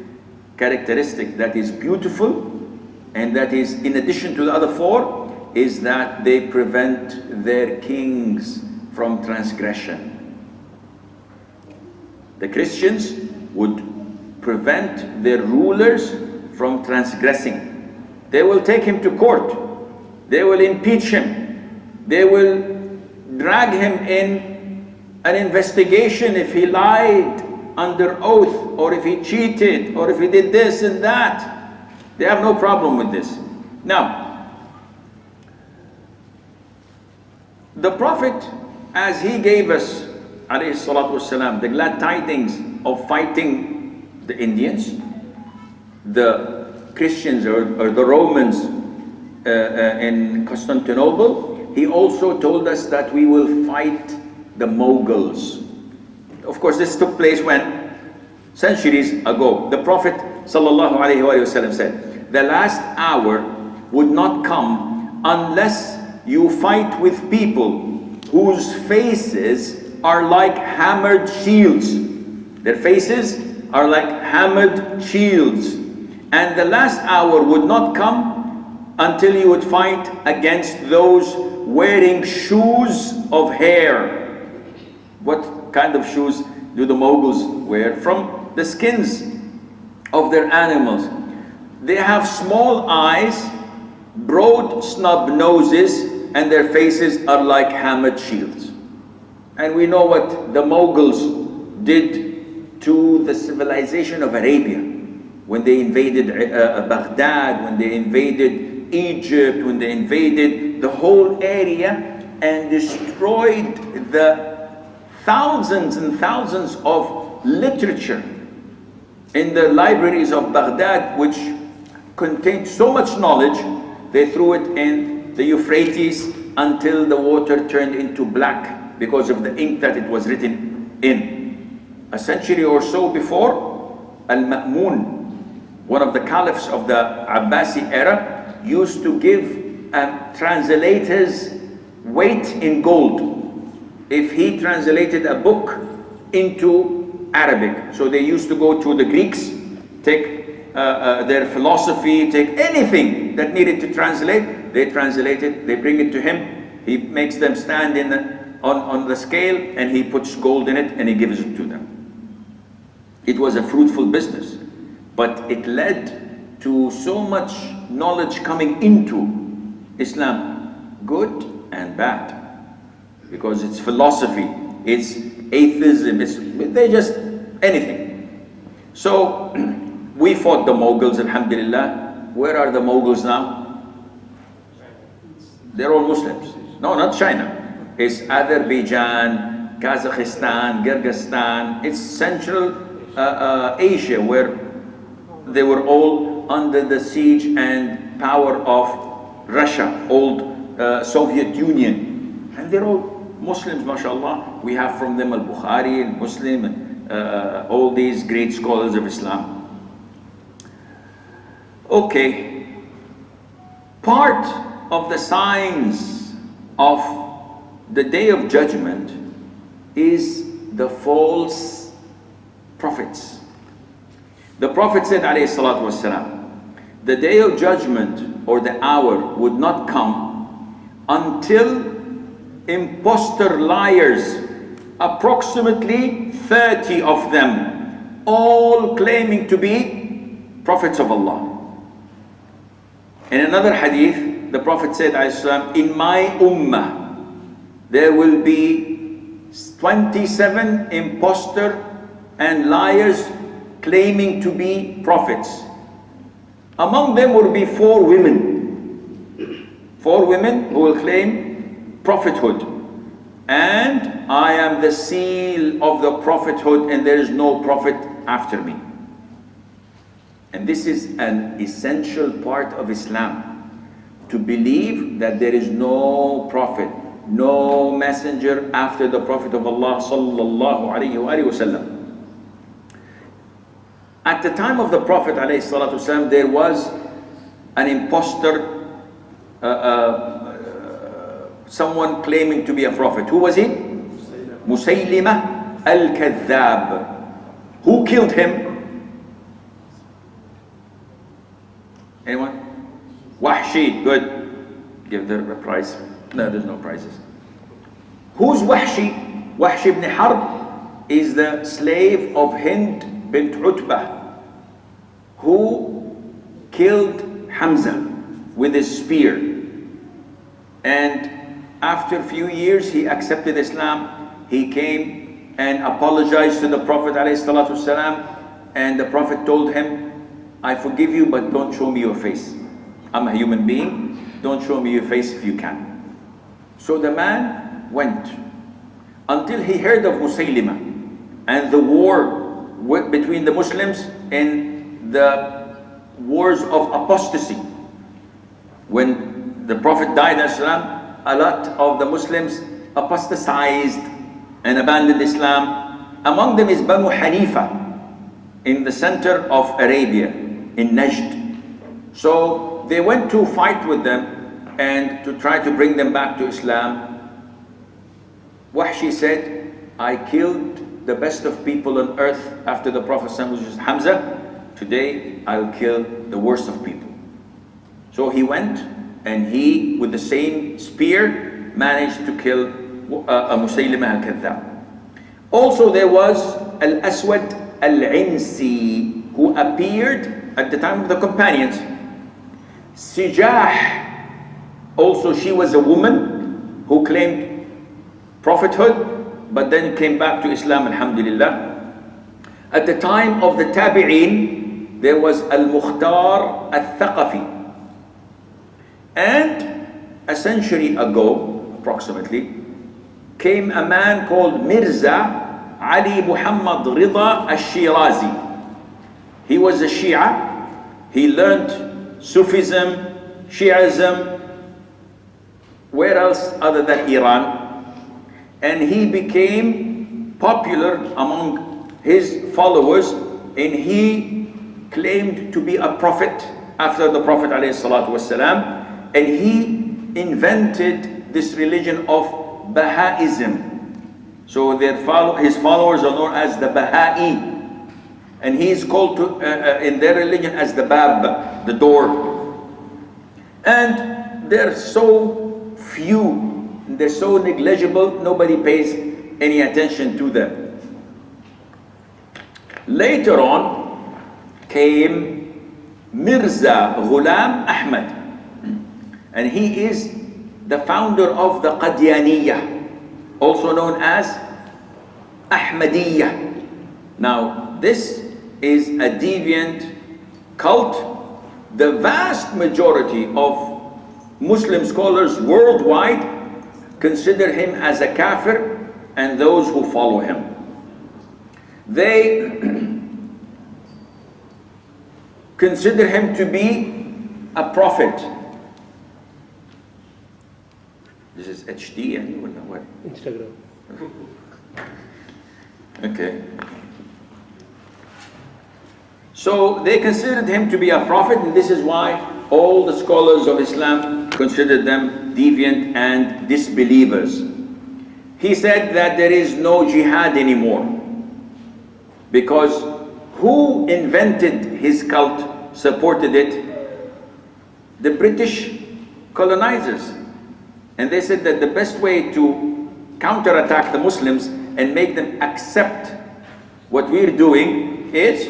characteristic that is beautiful, and that is in addition to the other four, is that they prevent their kings from transgression. The Christians would prevent their rulers from transgressing. They will take him to court. They will impeach him. They will drag him in an investigation if he lied under oath, or if he cheated, or if he did this and that. They have no problem with this. Now, the Prophet, as he gave us, alayhi salatu wasalam, the glad tidings of fighting the Indians, the Christians or the Romans in Constantinople, he also told us that we will fight the Moghuls. Of course, this took place when? Centuries ago. The Prophet sallallahu alaihi wasallam said, the last hour would not come unless you fight with people whose faces are like hammered shields. Their faces are like hammered shields. And the last hour would not come until you would fight against those wearing shoes of hair. What kind of shoes do the Moghuls wear? From the skins of their animals. They have small eyes, broad snub noses, and their faces are like hammered shields. And we know what the Moghuls did to the civilization of Arabia when they invaded Baghdad, when they invaded Egypt, when they invaded the whole area and destroyed the thousands and thousands of literature in the libraries of Baghdad, which contained so much knowledge. They threw it in the Euphrates until the water turned into black because of the ink that it was written in. A century or so before, Al-Ma'mun, one of the caliphs of the Abbasi era, used to give a translator's weight in gold if he translated a book into Arabic. So they used to go to the Greeks, take their philosophy, take anything that needed to translate, they translate it, they bring it to him, he makes them stand on the scale, and he puts gold in it and he gives it to them. It was a fruitful business, but it led to so much knowledge coming into Islam, good and bad, because it's philosophy, it's atheism, they're just anything. So we fought the Moghuls, alhamdulillah. Where are the Moghuls now? They're all Muslims. No, not China. It's Azerbaijan, Kazakhstan, Kyrgyzstan. It's Central Asia, where they were all under the siege and power of Russia, old Soviet Union. And they're all Muslims, mashallah. We have from them Al-Bukhari and Muslim and all these great scholars of Islam. Okay, part of the signs of the Day of Judgment is the false prophets. The Prophet said, alayhi salatu wasalam, the day of judgment or the hour would not come until impostor liars, approximately 30 of them, all claiming to be prophets of Allah. In another hadith, the Prophet said, in my ummah, there will be 27 impostor and liars claiming to be prophets. Among them will be 4 women. 4 women who will claim prophethood. And I am the seal of the prophethood, and there is no prophet after me. And this is an essential part of Islam, to believe that there is no prophet, no messenger after the Prophet of Allah sallallahu alaihi wasallam. At the time of the Prophet alayhi salatu wasallam, there was an impostor, someone claiming to be a prophet. Who was he? Musaylima al-Kadhab. Who killed him? Anyone? Wahshi. Good. Give the prize. No, there's no prizes. Who's Wahshi? Wahshi ibn Harb is the slave of Hind bint Utbah, who killed Hamza with his spear. And after a few years, he accepted Islam. He came and apologized to the Prophet ﷺ, and the Prophet told him, I forgive you, but don't show me your face. I'm a human being. Don't show me your face if you can. So the man went until he heard of Musaylima and the war between the Muslims and the wars of apostasy. When the Prophet died, a lot of the Muslims apostatized and abandoned Islam. Among them is Banu Hanifa in the center of Arabia, in Najd. So they went to fight with them and to try to bring them back to Islam. Wahshi said, I killed the best of people on earth after the Prophet, which is Hamza. Today I'll kill the worst of people. So he went, and he, with the same spear, managed to kill Musaylima al-Kadhab. Also there was Al-Aswad al-Insi, who appeared at the time of the companions. Sijah, also she was a woman who claimed prophethood, but then came back to Islam, alhamdulillah. At the time of the Tabi'een, there was Al-Mukhtar al-Thaqafi. And a century ago, approximately, came a man called Mirza Ali Muhammad Rida al-Shirazi. He was a Shia. He learned Sufism, Shi'ism, where else other than Iran? And he became popular among his followers, and he claimed to be a prophet after the Prophet ﷺ, and he invented this religion of Baha'ism. So his followers are known as the Baha'i. And he is called to, in their religion as the Bab, the door. And they're so few, they're so negligible, nobody pays any attention to them. Later on came Mirza Ghulam Ahmad. And he is the founder of the Qadianiyah, also known as Ahmadiyya. Now, this is a deviant cult. The vast majority of Muslim scholars worldwide consider him as a kafir and those who follow him. They consider him to be a prophet. This is HD, and what? Instagram. Okay. So they considered him to be a prophet, and this is why all the scholars of Islam considered them deviant and disbelievers. He said that there is no jihad anymore, because who invented his cult, supported it, the British colonizers. And they said that the best way to counterattack the Muslims and make them accept what we're doing is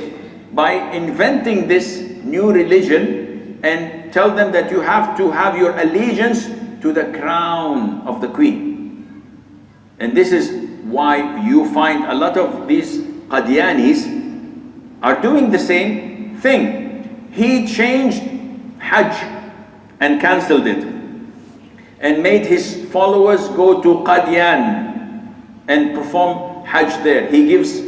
by inventing this new religion and tell them that you have to have your allegiance to the crown of the queen. And this is why you find a lot of these Qadianis are doing the same thing. He changed Hajj and cancelled it and made his followers go to Qadian and perform Hajj there. He gives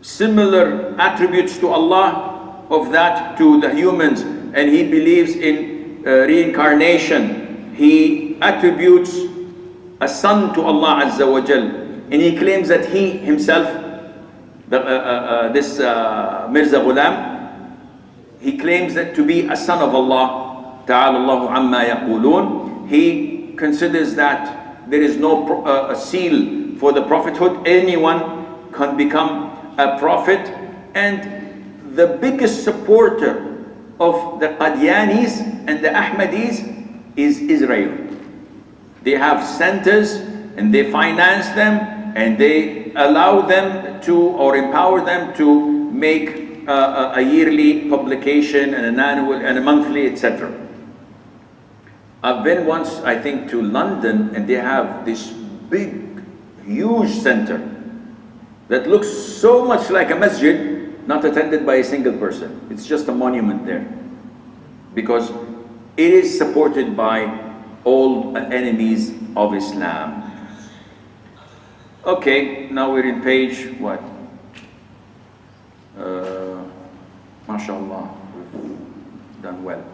similar attributes to Allah of that to the humans, and he believes in reincarnation. He attributes a son to Allah Azza wa Jal, and he claims that he himself, this Mirza Ghulam, he claims that to be a son of Allah. Ta'ala Allahu amma yaqulun. He considers that there is no seal for the prophethood. Anyone can become a prophet, and the biggest supporter of the Qadianis and the Ahmadis is Israel. They have centers and they finance them and they allow them to, or empower them to make a yearly publication and an annual and a monthly, etc. I've been once, I think, to London, and they have this big, huge center that looks so much like a masjid, not attended by a single person. It's just a monument there, because it is supported by all enemies of Islam. Okay, now we're in page what? MashaAllah, we've done well.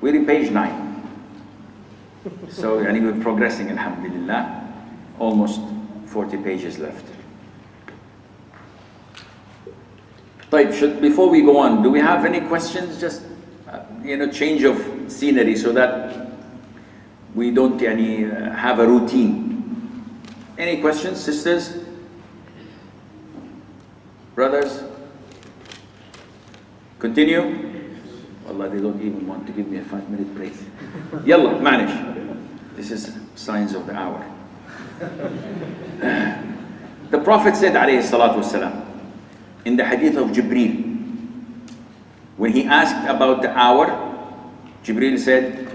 We're in page 9. So we're progressing, alhamdulillah. Almost 40 pages left. Before we go on, do we have any questions? Just change of scenery so that we don't have a routine. Any questions, sisters? Brothers? Continue? Wallah, they don't even want to give me a 5-minute break. Yalla, manish. This is signs of the hour. The Prophet said, alayhi salatu wasalam, in the Hadith of Jibreel, when he asked about the hour, Jibreel said,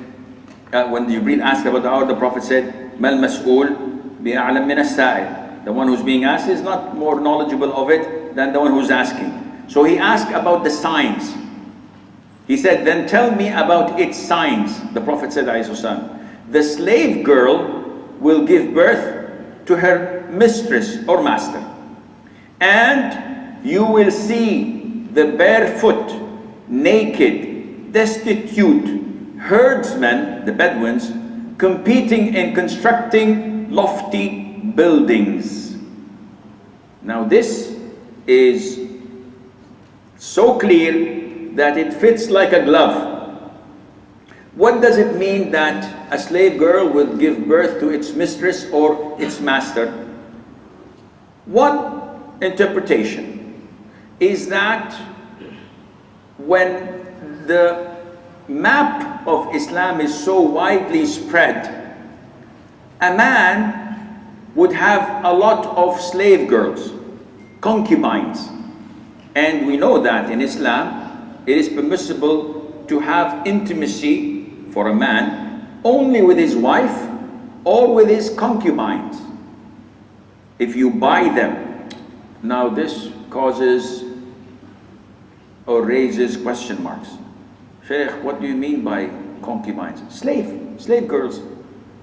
when Jibreel asked about the hour, the Prophet said, Mal mas'ul bi'a'lam min as-sa'il. The one who's being asked is not more knowledgeable of it than the one who's asking. So he asked about the signs. He said, then tell me about its signs. The Prophet said, alayhi salam, the slave girl will give birth to her mistress or master, and you will see the barefoot, naked, destitute herdsmen, the Bedouins, competing in constructing lofty buildings. Now this is so clear that it fits like a glove. What does it mean that a slave girl will give birth to its mistress or its master? One interpretation is that when the map of Islam is so widely spread, a man would have a lot of slave girls, concubines. And we know that in Islam, it is permissible to have intimacy for a man only with his wife or with his concubines, if you buy them. Now this causes or raises question marks. Sheikh, what do you mean by concubines? Slave girls.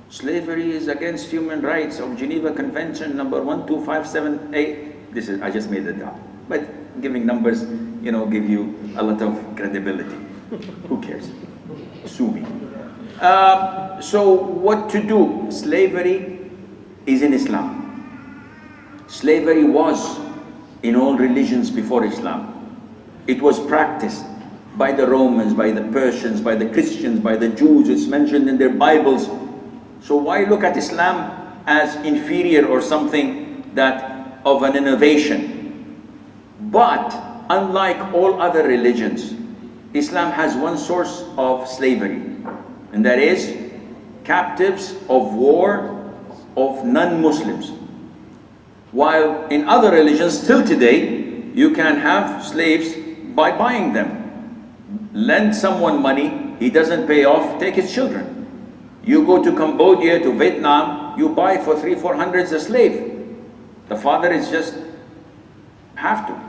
Slavery is against human rights of Geneva Convention number 12578. This is, I just made it up. But giving numbers, give you a lot of credibility. Who cares? Sue me. So what to do? Slavery is in Islam. Slavery was in all religions before Islam. It was practiced by the Romans, by the Persians, by the Christians, by the Jews. It's mentioned in their Bibles. So why look at Islam as inferior or something that of an innovation? But unlike all other religions, Islam has one source of slavery, and that is captives of war of non-Muslims. While in other religions, still today, you can have slaves by buying them. Lend someone money, he doesn't pay off, take his children. You go to Cambodia, to Vietnam, you buy for 300-400 a slave. The father is just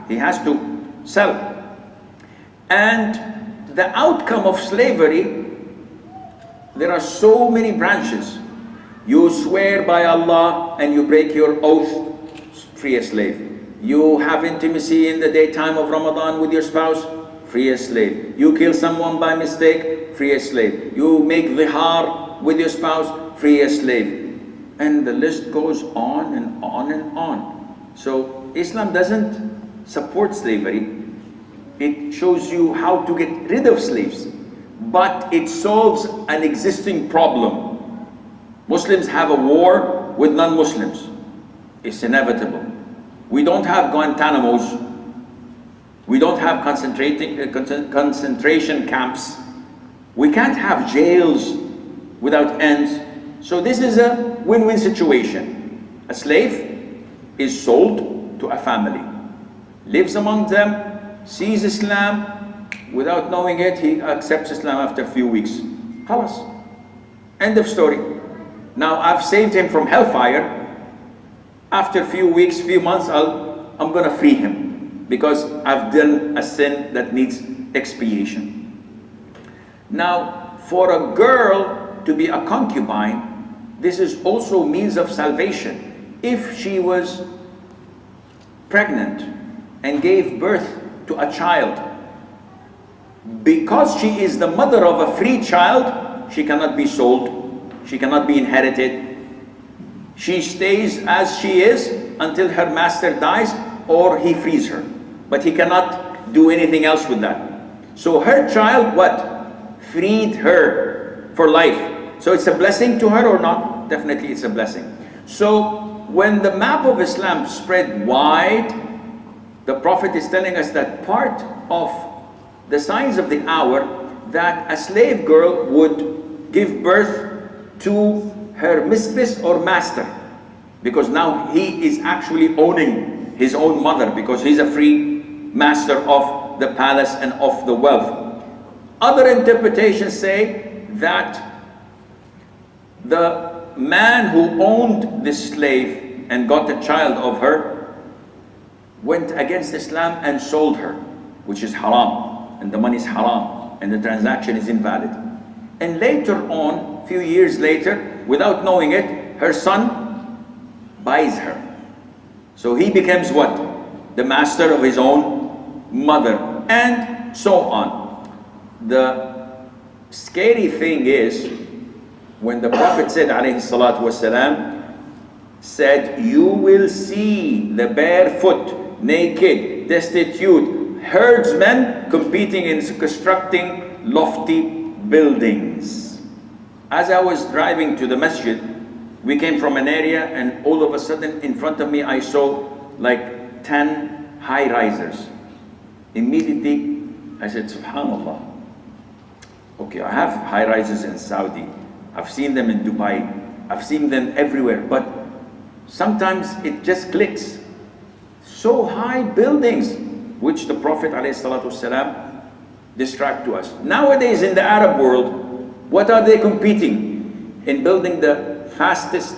he has to sell. And the outcome of slavery, there are so many branches. You swear by Allah and you break your oath, free a slave. You have intimacy in the daytime of Ramadan with your spouse, free a slave. You kill someone by mistake, free a slave. You make dhihar with your spouse, free a slave. And the list goes on and on and on. So Islam doesn't support slavery. It shows you how to get rid of slaves, but it solves an existing problem. Muslims have a war with non-Muslims. It's inevitable. We don't have Guantanamos. We don't have concentration camps. We can't have jails without ends. So this is a win-win situation. A slave is sold to a family, lives among them, sees Islam, without knowing it, he accepts Islam after a few weeks. Khalas. End of story. Now I've saved him from hellfire. After a few weeks, few months, I'm gonna free him because I've done a sin that needs expiation. Now, for a girl to be a concubine, this is also means of salvation. If she was pregnant and gave birth to a child, because she is the mother of a free child, she cannot be sold, she cannot be inherited. She stays as she is until her master dies or he frees her, but he cannot do anything else with that. So her child, what? Freed her for life. So it's a blessing to her or not? Definitely it's a blessing. So when the map of Islam spread wide, the Prophet is telling us that part of the signs of the hour, that a slave girl would give birth to her mistress or master, because now he is actually owning his own mother, because he's a free master of the palace and of the wealth. Other interpretations say that the man who owned this slave and got a child of her went against Islam and sold her, which is haram, and the money is haram, and the transaction is invalid. And later on, few years later, without knowing it, her son buys her. So he becomes what? The master of his own mother, and so on. The scary thing is, when the Prophet said, alayhi salatu wasalam, said, you will see the barefoot, naked, destitute herdsmen competing in constructing lofty buildings. As I was driving to the masjid, we came from an area, and all of a sudden in front of me I saw like 10 high-risers. Immediately I said, subhanallah. Okay, I have high-rises in Saudi. I've seen them in Dubai. I've seen them everywhere, but sometimes it just clicks. So high buildings, which the Prophet ﷺ described to us. Nowadays in the Arab world, what are they competing? In building the fastest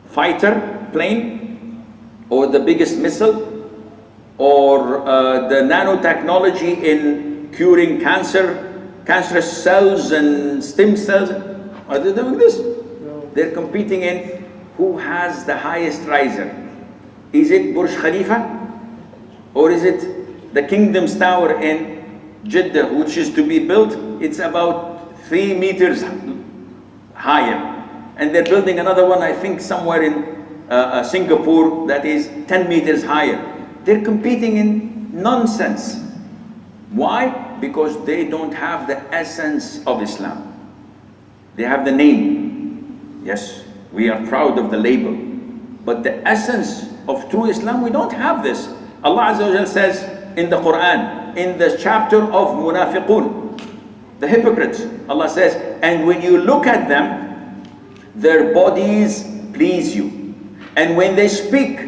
fighter plane, or the biggest missile, or the nanotechnology in curing cancerous cells and stem cells. Are they doing this? No. They're competing in who has the highest riser. Is it Burj Khalifa? Or is it the Kingdom's Tower in Jeddah, which is to be built? It's about 3 meters higher. And they're building another one, I think, somewhere in Singapore that is 10 meters higher. They're competing in nonsense. Why? Because they don't have the essence of Islam. They have the name. Yes, we are proud of the label. But the essence of true Islam, we don't have this. Allah Azza wa Jal says in the Quran, in the chapter of Munafiqun, the hypocrites. Allah says, and when you look at them, their bodies please you. And when they speak,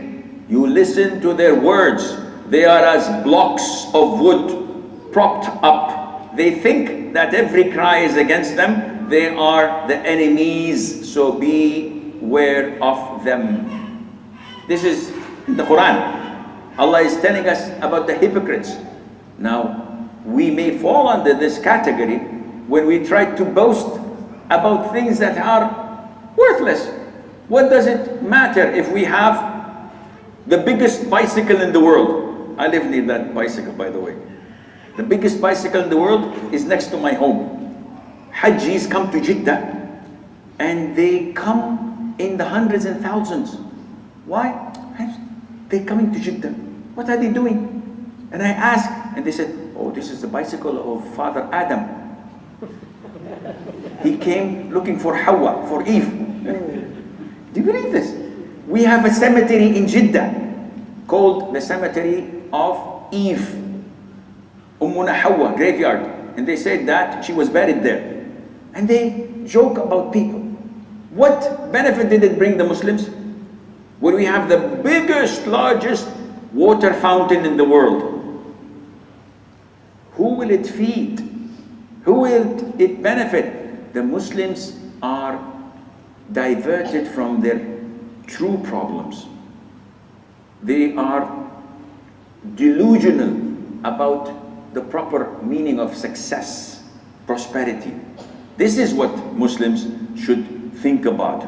you listen to their words. They are as blocks of wood propped up. They think that every cry is against them. They are the enemies, so beware of them. This is in the Quran. Allah is telling us about the hypocrites. Now, we may fall under this category when we try to boast about things that are worthless. What does it matter if we have the biggest bicycle in the world? I live near that bicycle, by the way. The biggest bicycle in the world is next to my home. Hajjis come to Jeddah and they come in the hundreds and thousands. Why? They're coming to Jeddah. What are they doing? And I asked, and they said, oh, this is the bicycle of Father Adam. He came looking for Hawa, for Eve. Do you believe this? We have a cemetery in Jeddah called the Cemetery of Eve, Ummuna Hawa graveyard. And they said that she was buried there. And they joke about people. What benefit did it bring the Muslims? When we have the biggest, largest water fountain in the world, who will it feed? Who will it benefit? The Muslims are diverted from their true problems. They are delusional about the proper meaning of success, prosperity. This is what Muslims should think about.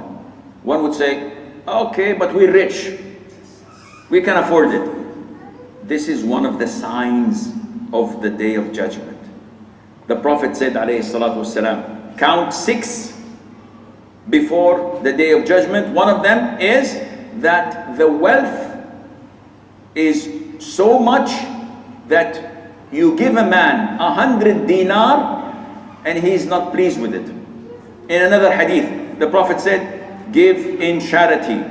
One would say, okay, but we're rich. We can afford it. This is one of the signs of the Day of Judgment. The Prophet said, alayhi salatu wasalam, count 6 before the Day of Judgment. One of them is that the wealth is so much that you give a man 100 dinar and he is not pleased with it. In another hadith, the Prophet said, give in charity,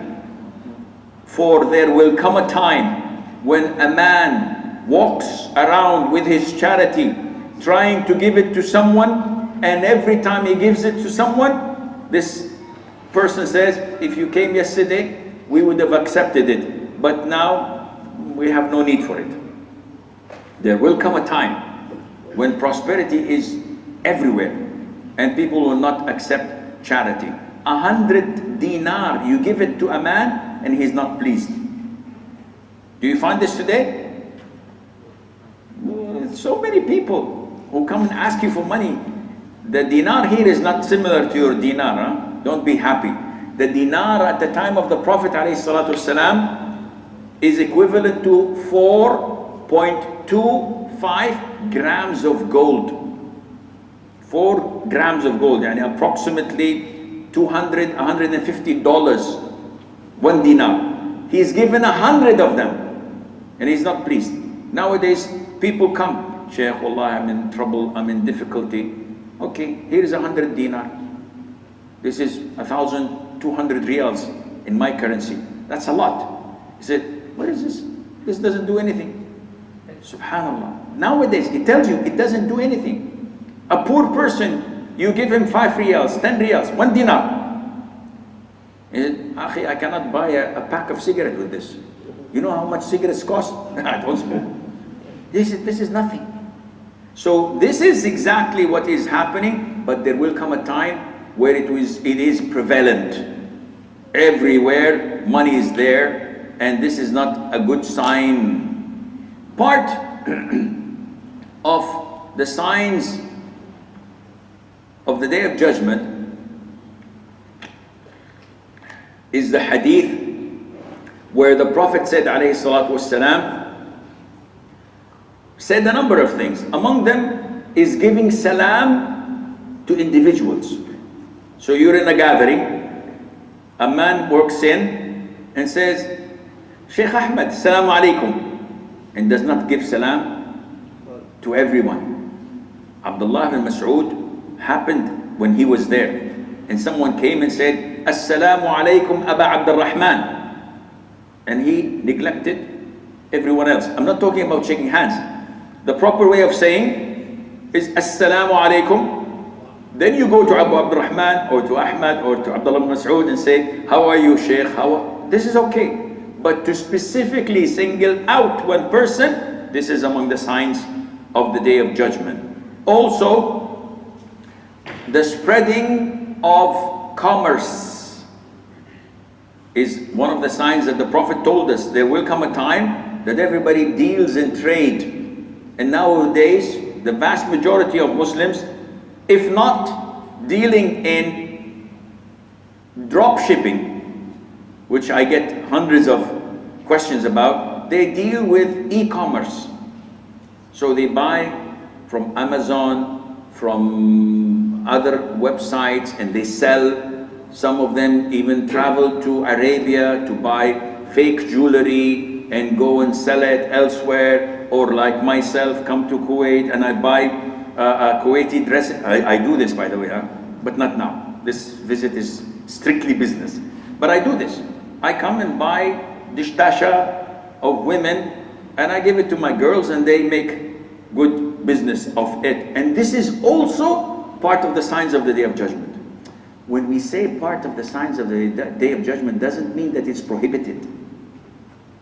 for there will come a time when a man walks around with his charity trying to give it to someone, and every time he gives it to someone, this person says, if you came yesterday, we would have accepted it, but now we have no need for it. There will come a time when prosperity is everywhere and people will not accept charity. 100 dinar, you give it to a man and he's not pleased. Do you find this today? So many people who come and ask you for money. The dinar here is not similar to your dinar. Huh? Don't be happy. The dinar at the time of the Prophet ﷺ is equivalent to 4.25 grams of gold. 4 grams of gold, and approximately $200, $150, 1 dinar. He's given 100 of them and he's not pleased. Nowadays, people come, Sheikh, Wallah, I'm in trouble, I'm in difficulty. Okay, here's 100 dinar. This is 1,200 riyals in my currency. That's a lot. He said, what is this? This doesn't do anything. Subhanallah. Nowadays, it tells you it doesn't do anything. A poor person, you give him 5 riyals, 10 riyals, 1 dinar. He said, Akhi, I cannot buy a pack of cigarettes with this. You know how much cigarettes cost? I don't smoke. This is nothing. So this is exactly what is happening, but there will come a time where it is prevalent. Everywhere, money is there, and this is not a good sign. Part of the signs of the Day of Judgment is the hadith where the Prophet said, alayhi salatu wasalam, said a number of things. Among them is giving salam to individuals. So you're in a gathering, a man walks in and says, Sheikh Ahmed, Assalamu alaikum, and does not give salam to everyone. Abdullah bin Mas'ud happened when he was there, and someone came and said, Assalamu alaikum Aba Abdul Rahman, and he neglected everyone else. I'm not talking about shaking hands. The proper way of saying is Assalamu alaikum. Then you go to Abu Abdurrahman or to Ahmad or to Abdullah ibn Mas'ud and say, how are you, Sheikh? This is okay. But to specifically single out one person, this is among the signs of the Day of Judgment. Also, the spreading of commerce is one of the signs that the Prophet told us. There will come a time that everybody deals in trade. And nowadays, the vast majority of Muslims, if not dealing in drop shipping, which I get hundreds of questions about, they deal with e-commerce. So they buy from Amazon, from other websites, and they sell. Some of them even travel to Arabia to buy fake jewelry and go and sell it elsewhere, or like myself, come to Kuwait and I buy Kuwaiti dress. I do this, by the way, but not now. This visit is strictly business. But I do this. I come and buy dishtasha of women and I give it to my girls and they make good business of it. And this is also part of the signs of the Day of Judgment. When we say part of the signs of the Day of Judgment, doesn't mean that it's prohibited.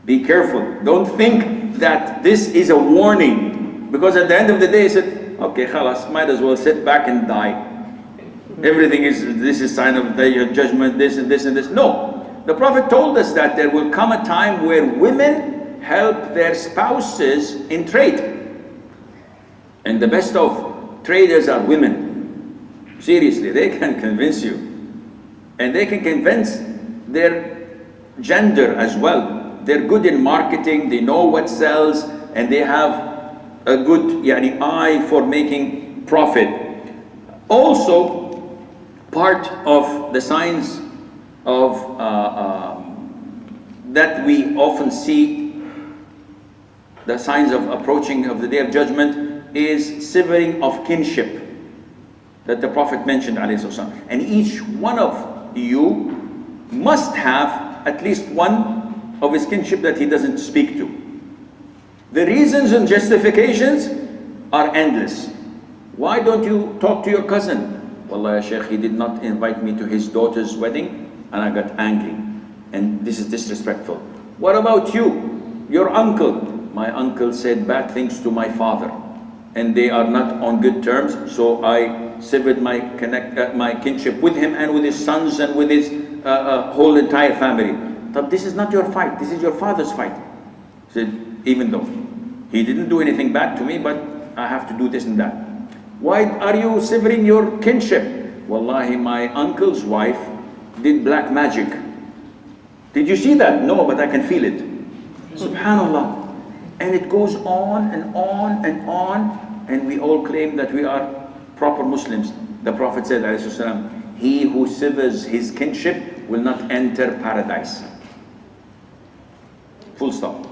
Be careful. Don't think that this is a warning. Because at the end of the day, he said, okay, khalas, might as well sit back and die. Everything is, this is sign of the Day of Judgment, this and this and this. No. The Prophet told us that there will come a time where women help their spouses in trade. And the best of traders are women. Seriously, they can convince you. And they can convince their gender as well. They're good in marketing, they know what sells, and they have a good eye for making profit. Also, part of the signs of that we often see, the signs of approaching of the Day of Judgment, is severing of kinship that the Prophet mentioned, ﷺ. And each one of you must have at least one of his kinship that he doesn't speak to. The reasons and justifications are endless. Why don't you talk to your cousin? Wallah, ya Sheikh, he did not invite me to his daughter's wedding and I got angry. And this is disrespectful. What about you? Your uncle. My uncle said bad things to my father. And they are not on good terms, so I severed my kinship with him and with his sons and with his whole entire family. But this is not your fight, this is your father's fight. He said, even though he didn't do anything bad to me, but I have to do this and that. Why are you severing your kinship? Wallahi, my uncle's wife did black magic. Did you see that? No, but I can feel it. Subhanallah. And it goes on and on and on, and we all claim that we are proper Muslims. The Prophet said, ﷺ, he who severs his kinship will not enter paradise. Full stop.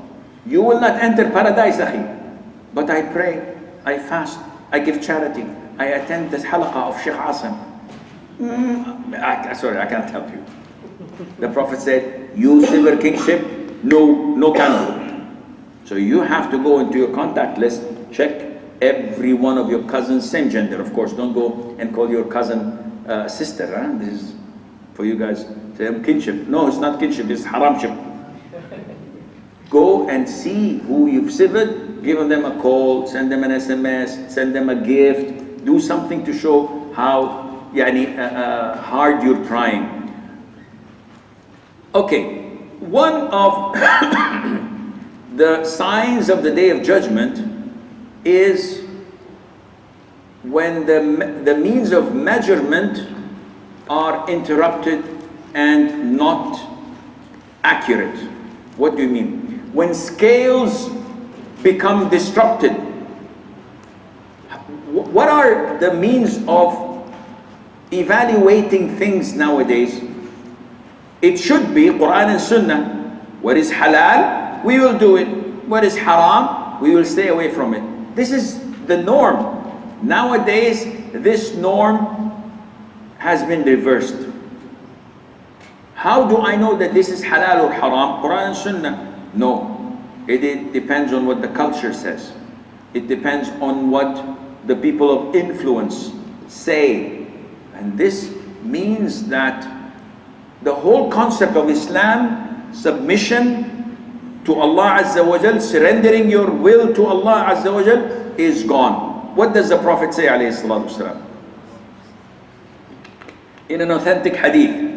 You will not enter paradise, akhi. But I pray, I fast, I give charity, I attend this halaqah of Sheikh Assim. Sorry, I can't help you. The Prophet said, you sever kinship, no candle. So you have to go into your contact list, check every one of your cousins, same gender, of course. Don't go and call your cousin sister. This is for you guys. Say kinship. No, it's not kinship, it's haramship. Go and see who you've severed, give them a call, send them an SMS, send them a gift, do something to show how hard you're trying. Okay, one of the signs of the Day of Judgment is when the means of measurement are interrupted and not accurate. What do you mean? When scales become disrupted. What are the means of evaluating things nowadays? It should be Quran and Sunnah. What is halal, we will do it. What is haram, we will stay away from it. This is the norm. Nowadays, this norm has been reversed. How do I know that this is halal or haram? Quran and Sunnah? No. It depends on what the culture says. It depends on what the people of influence say. And this means that the whole concept of Islam, submission to Allah Azza wa Jal, surrendering your will to Allah Azza wa Jal, is gone. What does the Prophet say, alayhi salatu wasalam? In an authentic hadith,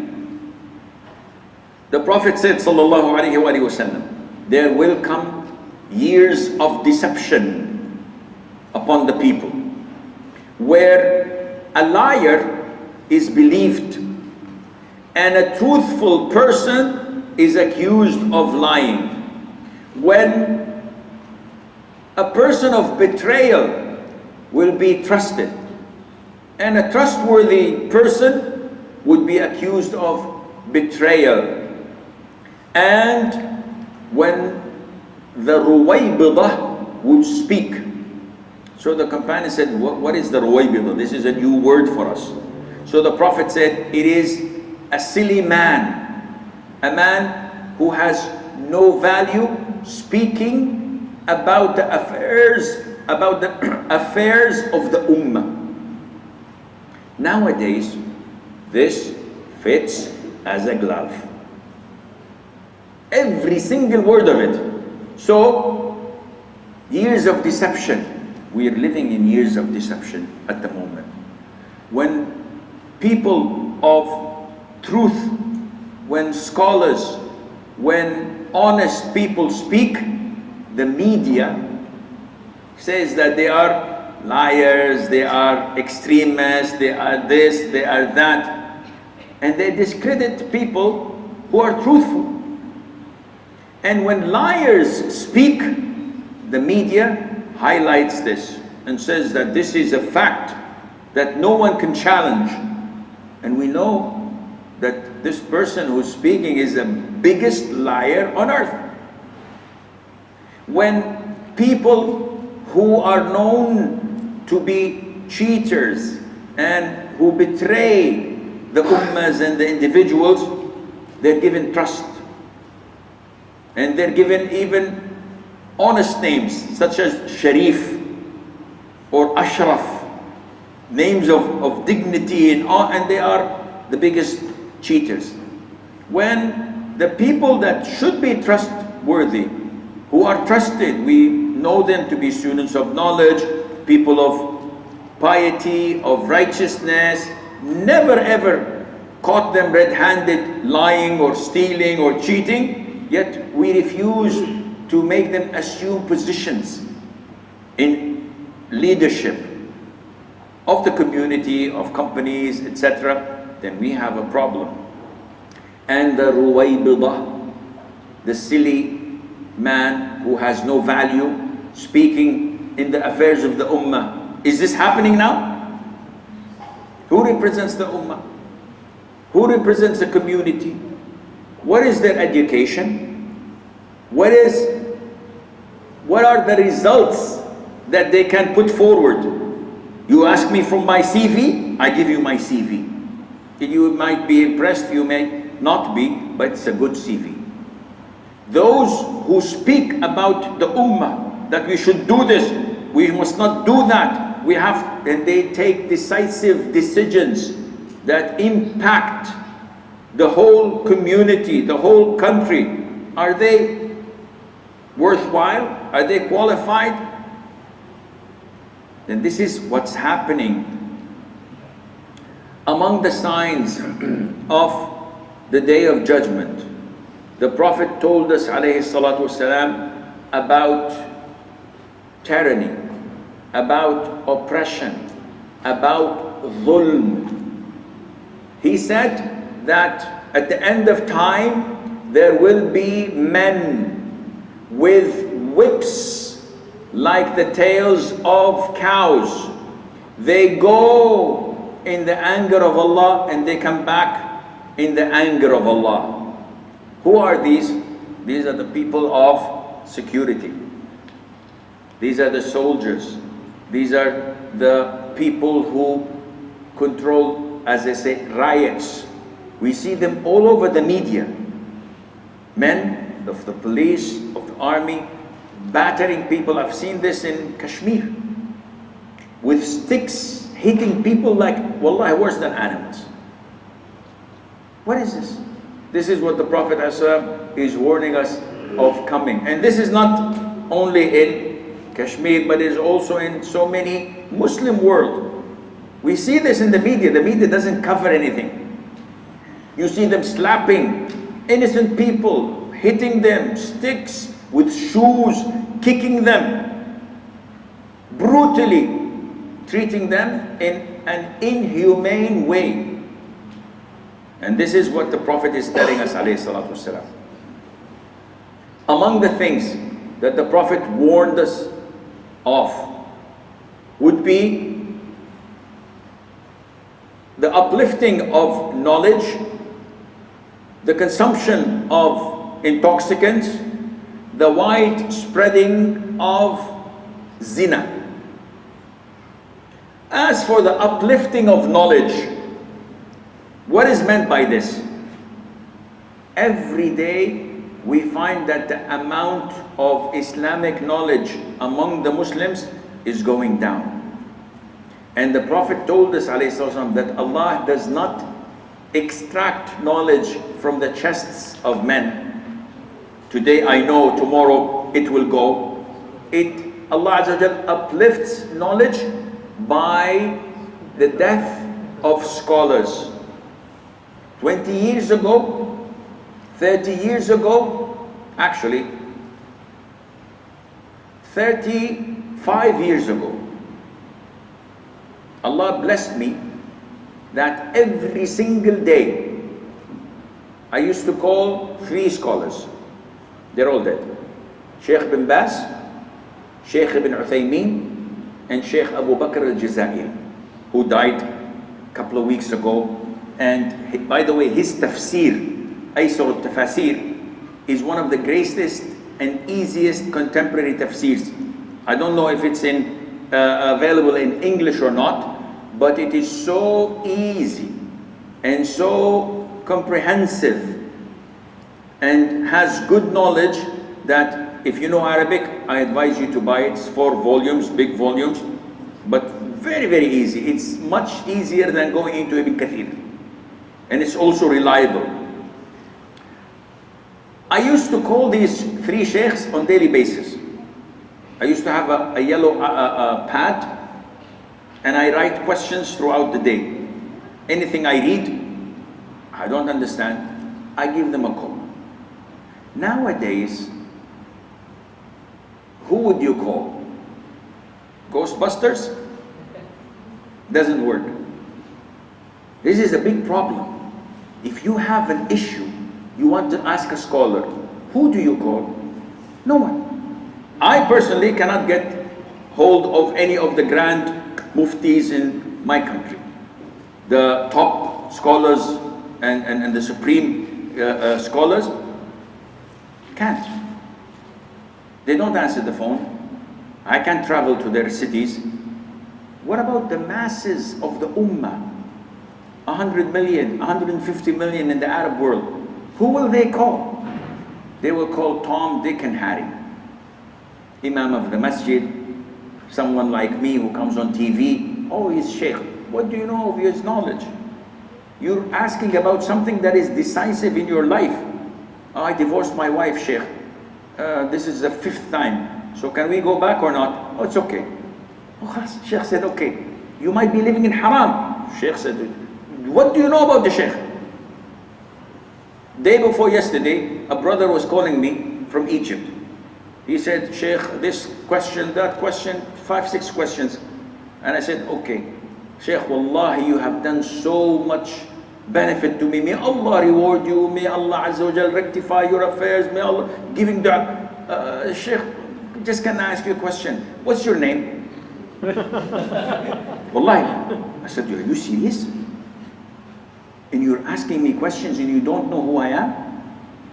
the Prophet said, sallallahu alayhi wa sallam, there will come years of deception upon the people, where a liar is believed and a truthful person is accused of lying. When a person of betrayal will be trusted, and a trustworthy person would be accused of betrayal. And when the Ruwaybidah would speak, so the companion said, what is the Ruwaybidah? This is a new word for us. So the Prophet said, it is a silly man, a man who has no value, speaking about the affairs of the Ummah. Nowadays, this fits as a glove. Every single word of it. So, years of deception. We are living in years of deception at the moment. When people of truth, when scholars, when honest people speak, the media says that they are liars, they are extremists, they are this, they are that. And they discredit people who are truthful. And when liars speak, the media highlights this and says that this is a fact that no one can challenge. And we know that this person who's speaking is the biggest liar on earth. When people who are known to be cheaters and who betray the ummahs and the individuals, they're given trust. And they're given even honest names such as Sharif or Ashraf, names of dignity, and they are the biggest cheaters. When the people that should be trustworthy, who are trusted, we know them to be students of knowledge, people of piety, of righteousness, never ever caught them red-handed lying or stealing or cheating, yet we refuse to make them assume positions in leadership of the community, of companies, etc., then we have a problem. And the Ruwaybidah, the silly man who has no value, speaking in the affairs of the Ummah. Is this happening now? Who represents the Ummah? Who represents the community? What is their education? What are the results that they can put forward? You ask me from my CV, I give you my CV. You might be impressed, you may not be, but it's a good CV. Those who speak about the Ummah, that we should do this, we must not do that, and they take decisive decisions that impact the whole community, the whole country. Are they worthwhile? Are they qualified? Then this is what's happening. Among the signs of the Day of Judgment, the Prophet told us, alayhi salatu wasalam, about tyranny, about oppression, about dhulm. He said that at the end of time, there will be men with whips like the tails of cows. They go in the anger of Allah and they come back in the anger of Allah. Who are these? These are the people of security. These are the soldiers. These are the people who control, as they say, riots. We see them all over the media. Men of the police, of the army, battering people. I've seen this in Kashmir, with sticks hitting people like, wallahi, worse than animals. What is this? This is what the Prophet ﷺ is warning us of coming. And this is not only in Kashmir, but is also in so many Muslim world. We see this in the media. The media doesn't cover anything. You see them slapping innocent people, hitting them, sticks with shoes, kicking them, brutally treating them in an inhumane way. And this is what the Prophet is telling us, alayhi salatu wasalam. Among the things that the Prophet warned us of would be the uplifting of knowledge, the consumption of intoxicants, the wide spreading of zina. As for the uplifting of knowledge, what is meant by this? Every day we find that the amount of Islamic knowledge among the Muslims is going down. And the Prophet told us, ﷺ, that Allah does not extract knowledge from the chests of men. Today I know, tomorrow it will go. Allah Azza wa Jal uplifts knowledge by the death of scholars. 20 years ago, 30 years ago, actually 35 years ago, Allah blessed me that every single day I used to call 3 scholars. They're all dead. Sheikh bin Baz, Sheikh ibn Uthaymeen, and Sheikh Abu Bakr al-Jazairi, who died a couple of weeks ago. And by the way, his tafsir, Aysar al-Tafasir, is one of the greatest and easiest contemporary tafsirs. I don't know if it's available in English or not, but it is so easy and so comprehensive and has good knowledge that if you know Arabic, I advise you to buy it. It's 4 volumes, big volumes, but very, very easy. It's much easier than going into Ibn Kathir. And it's also reliable. I used to call these 3 sheikhs on daily basis. I used to have a yellow pad, and I write questions throughout the day. Anything I read, I don't understand, I give them a call. Nowadays, who would you call? Ghostbusters? Doesn't work. This is a big problem. If you have an issue, you want to ask a scholar, who do you call? No one. I personally cannot get hold of any of the grand muftis in my country. The top scholars and the supreme scholars can't. They don't answer the phone. I can't travel to their cities. What about the masses of the ummah? 100 million, 150 million in the Arab world. Who will they call? They will call Tom, Dick, and Harry. Imam of the masjid, someone like me who comes on TV. Oh, he's Sheikh. What do you know of his knowledge? You're asking about something that is decisive in your life. Oh, I divorced my wife, Sheikh. This is the 5th time. So can we go back or not? Oh, it's okay. Oh, Sheikh said, okay. You might be living in haram. Sheikh said, what do you know about the Sheikh? Day before yesterday, a brother was calling me from Egypt. He said, Sheikh, this question, that question, 5, 6 questions. And I said, okay. Sheikh, wallahi, you have done so much benefit to me. May Allah reward you. May Allah Azza wa Jal rectify your affairs. May Allah giving that. Sheikh, just can I ask you a question? What's your name? Wallahi. I said, are you serious? And you're asking me questions and you don't know who I am?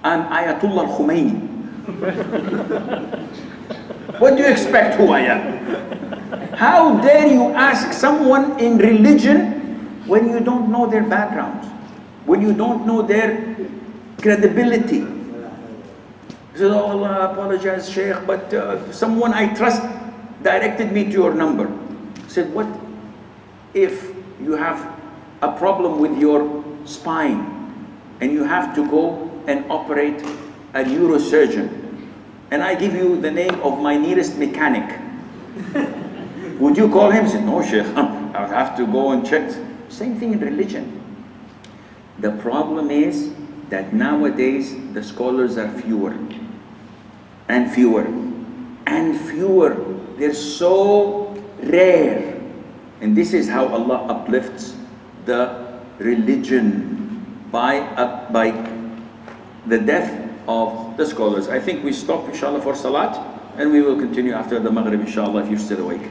I'm Ayatollah al-Khomeini. What do you expect who I am? How dare you ask someone in religion when you don't know their background, when you don't know their credibility? He said, oh Allah, I apologize, Sheikh, but someone I trust directed me to your number. I said, what if you have a problem with your spine and you have to go and operate a neurosurgeon, and I give you the name of my nearest mechanic? Would you call him? He said, no, Sheikh, I'll have to go and check. Same thing in religion. The problem is that nowadays the scholars are fewer and fewer and fewer. They're so rare. And this is how Allah uplifts the religion by the death of the scholars. I think we stop inshallah for salat, and we will continue after the Maghrib inshallah if you're still awake.